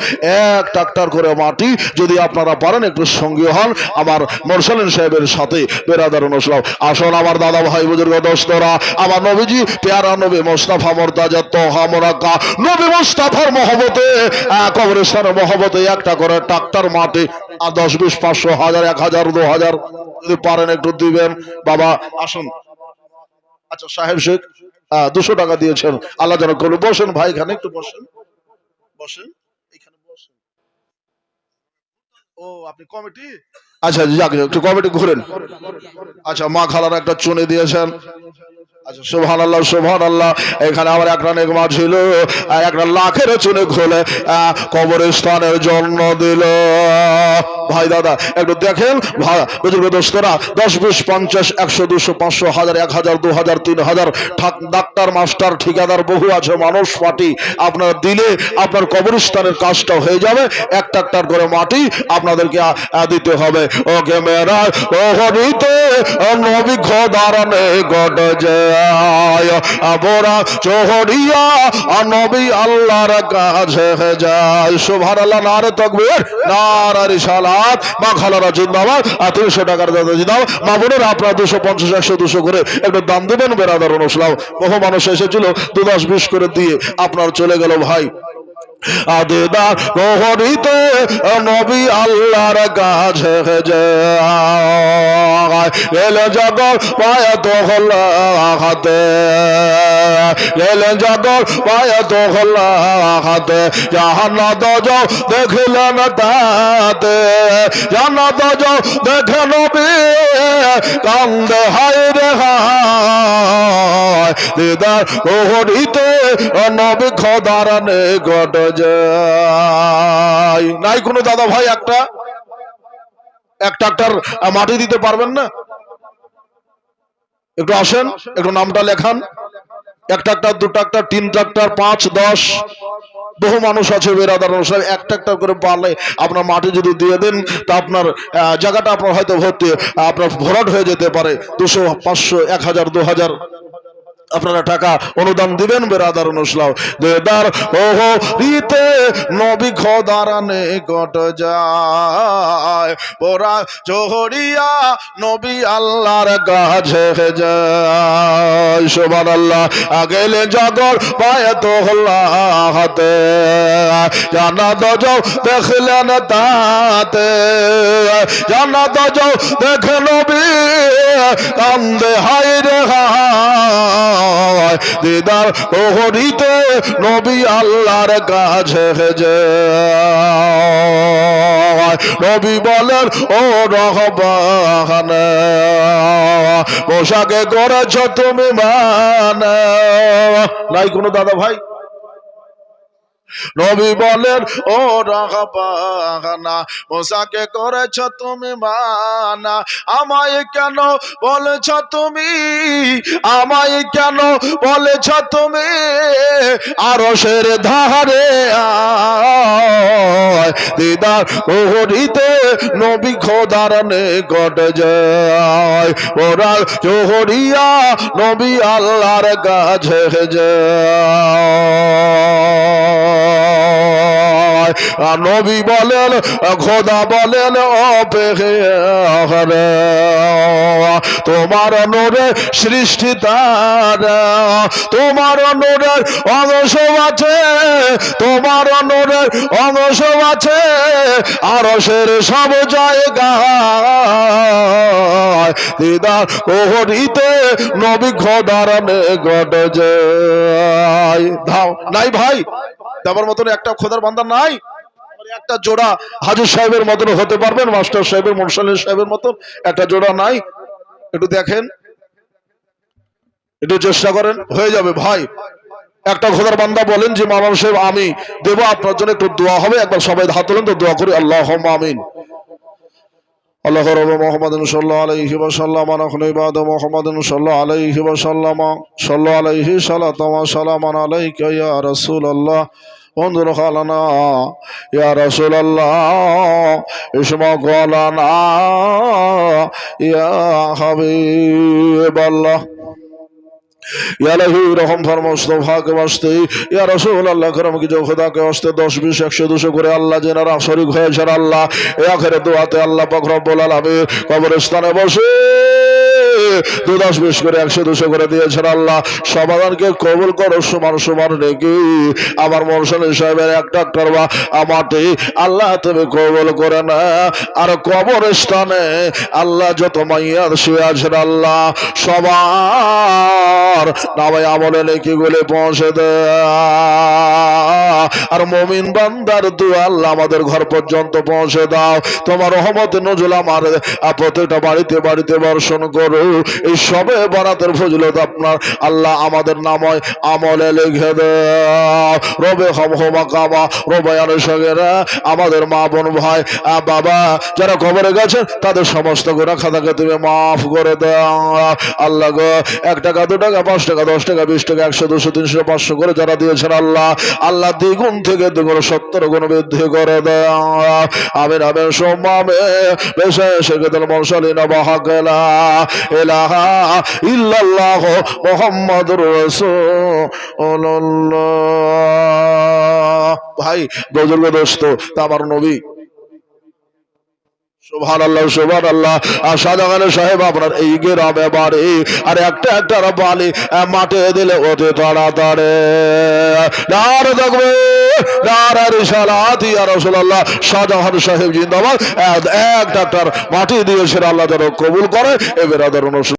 1 ট্রাক্টর করে মাটি যদি আপনারা পারেন একটু সঙ্গী হন আমার মোরশেদ সাহেবের সাথে বেরাদার অনুসলাম। আসুন আমার দাদা ভাই বুজুর্গ দোস্তরা, আমার নবীজি পেয়ারা নবী মোস্তফা মুরতাজা তোহা মোরাক্কা নবী মুস্তাফার মহব্বতে কবরস্থানের মহব্বতে 1টা করে ট্রাক্টর মাটি 10, 20, 500, 1000, 1000, 2000 যদি পারেন একটু দিবেন বাবা। আসুন আচ্ছা সাহেব শেখ 200 টাকা দিয়েছেন, আল্লাহ যেন করুন। বসেন ভাই, এখানে একটু বসেন, বসেন এখানে বসেন। ও আপনি কমিটি, আচ্ছা যাক একটু কমিটি ঘুরেন। আচ্ছা মা খালার একটা চুনি দিয়েছেন। আচ্ছা সুবহানাল্লাহ সুবহানাল্লাহ। এখানে আমার একটা নেকমা ছিল, একটা লাখের চুনি খুলে কবরস্থানের জন্য দিল। ভাই দাদা একটু দেখেন বুজুর্গ দোস্তরা, 10, 20, 50, 100, 200, 500, 1000, 1000, 2000, 3000 ডাক্তার মাস্টার ঠিকাদার বহু আছে মানুষ পার্টি আপনারা দিলে আপনার কবরস্থানের কাজটা হয়ে যাবে। 1 ট্রাক্টর করে মাটি আপনাদেরকে দিতে হবে। ওকে মেরা ওহরিতে নবী খোদার নিকট যায় aboরা চোহরিয়া নবী আল্লাহর কাছে যায়। সুবহানাল্লাহ, নারে তাকবীর, নারে রিসালাত। মা খালারা জিন্দাবাদ। 300 টাকার দাদা দাও। মা বোনেরা আপনারা 250, 100, 200 করে একটু দান দেবেন বেরাদার অনুসলাম। বহু মানুষ এসেছিল 2, 10, 20 করে দিয়ে আপনার চলে গেল ভাই। আদেদার নহরিতে নবী আল্লাহর কাছে যায় গেলে জগৎ পায়ে তো হাতে, গেলে জগৎ পায়ে তো হাতে। জান্নাত যাও দেখিলেন তাতে, জান্নাত যাও দেখে নবী কান্দে হায় রে হায়। দিদার নহরিতে নবী খোদার নিকট যায়। নাই কোনো দাদা ভাই 1 ট্রাক্টর মাটি দিতে পারবেন না? একটু আসেন, একটু নামটা লেখান। 1 ট্রাক্টর, 2 ট্রাক্টর, 3 ট্রাক্টর, 5, 10 বহু মানুষ আছে বেরাদার অনুসার। 1 ট্রাক্টর করে পারলে আপনার মাটি যদি দিয়ে দেন তা আপনার জায়গাটা আপনার হয়তো ভর্তি আপনার ভরাট হয়ে যেতে পারে। 200, 500, 1000, 2000 আপনারা টাকা অনুদান দিবেন বেরাদার অনুসলাও দেদার ওহো রিতে নবী খোদার নিকট যায় ওরা জোহরিয়া নবী আল্লাহর কাছে যায় সুবহানাল্লাহ আগেলে জগর বায়াতুল্লাহতে জান্নাত যাও দেখলেন তাতে জান্নাত যাও দেখে নবী কান্দে হায় রে হায় দিদার ওহরিতে নবী আল্লাহর কাছে যায় নবী বলেন ও রহমান পোশাকে করেছ তুমি মানে নাই কোনো দাদা ভাই নবী বলেন ও রাগাবানা মোসাকে করেছ তুমি মানা আমায় কেন বলেছ তুমি আমায় কেন বলেছ তুমি আরশের ধারে আয় দিদার ওহরিতে নবী খোদার নিকট যায় ওরা জোহরিয়া নবী আল্লাহর কাছে যায় নবী বলেন খোদা বলেন অপেক্ষা তোমার নূরে সৃষ্টি তারা তোমার নূরের অংশ আছে তোমার নূরের অংশ আছে আরশের সব জায়গায় দিদার ওহরিতে নবী খোদার নিকট যায় দাও নাই ভাই দেবার মতন একটা খোদার বান্দা নাই একটা জোড়া হাজুর সাহেবের মতন হতে পারবেন মাস্টার সাহেবের মুরসালিন সাহেবের মতন একটা জোড়া নাই একটু দেখেন একটু চেষ্টা করেন হয়ে যাবে ভাই একটা খোদার বান্দা বলেন যে মাওলানা সাহেব আমি দেব আপনার জন্য একটু দোয়া হবে একবার সবাই হাত তোলেন তো দোয়া করি আল্লাহুম্মা আমিন আল্লাহ রাব্বু মুহাম্মাদিন সাল্লাল্লাহু আলাইহি ওয়া সাল্লাম আনাখুনা ইবাদু মুহাম্মাদিন সাল্লাল্লাহু আলাইহি ওয়া সাল্লাম সাল্লাল্লাহু আলাইহি সালাতু ওয়া সালামান আলাইকা ইয়া রাসূলুল্লাহ انظر خالنا يا رسول الله اسمع قولنا يا حبيب الله या लही रहम फरमुस्तफा के वास्ते या रसूल अल्लाह करम की जो खुदा के वास्ते 10 20 100 200 করে আল্লাহ যেনারা শরীক হয়েছেন আল্লাহ এই আখিরে দোয়াতে আল্লাহ পাক রব্বুল আলামিন কবরস্থানে বসে 10 20 করে 100 200 করে দিয়েছেন আল্লাহ সমাধানকে কবুল করো সমান সমান নেকি আমার মুরসালিন সাহেবের একটা করবা আমাতে আল্লাহ তুমি কবুল করে না আর কবরস্থানে আল্লাহ যত মাইয়াত শুয়ে আছেন আল্লাহ সবার নামে আমলে নেকি গুলো পৌঁছে দে আর মুমিন বান্দার দোয়া আল্লাহ আমাদের ঘর পর্যন্ত পৌঁছে দাও তোমার রহমত নজুল আমার প্রত্যেকটা বাড়িতে বাড়িতে বর্ষণ করো এই সবে বরাতের ফজিলত আপনার আল্লাহ আমাদের নামে আমলে লিখে দাও রবে হমহমা কামা রবায়ানের সঙ্গেরা আমাদের মা বোন ভাই বাবা যারা কবরে গেছেন তাদের সমস্ত গুনাহ খাতাকে তুমি মাফ করে দাও আল্লাহ গো 1 টাকা 2 টাকা 5 টাকা 10 টাকা 20 টাকা 100 200 300 500 করে যারা দিয়েছেন আল্লাহ আল্লাহ দ্বিগুণ থেকে দ্বিগুণ 70 গুণ বৃদ্ধি করে দাও আমিন আমিন সুম্মা আমিন বিশেষাল মুরসালিন বাহাকালা ইলাহা ইল্লাল্লাহ মুহাম্মাদুর রাসূলুল্লাহ ভাই বুজুর্গ দোস্ত আমার নবী সুবহানাল্লাহ সুবহানাল্লাহ শাহজাহান সাহেব আপনার এই গ্রামে বাড়ি আর একটা একটা বালি মাঠে দিলে অতি তাড়াতাড়ি নারে তাকবীর নারে রিসালাত ইয়া রাসূলুল্লাহ শাহজাহান সাহেব জিন্দাবাদ একটা একটা মাটি দিয়েছেন আল্লাহ যেন কবুল করে এ বেরাদার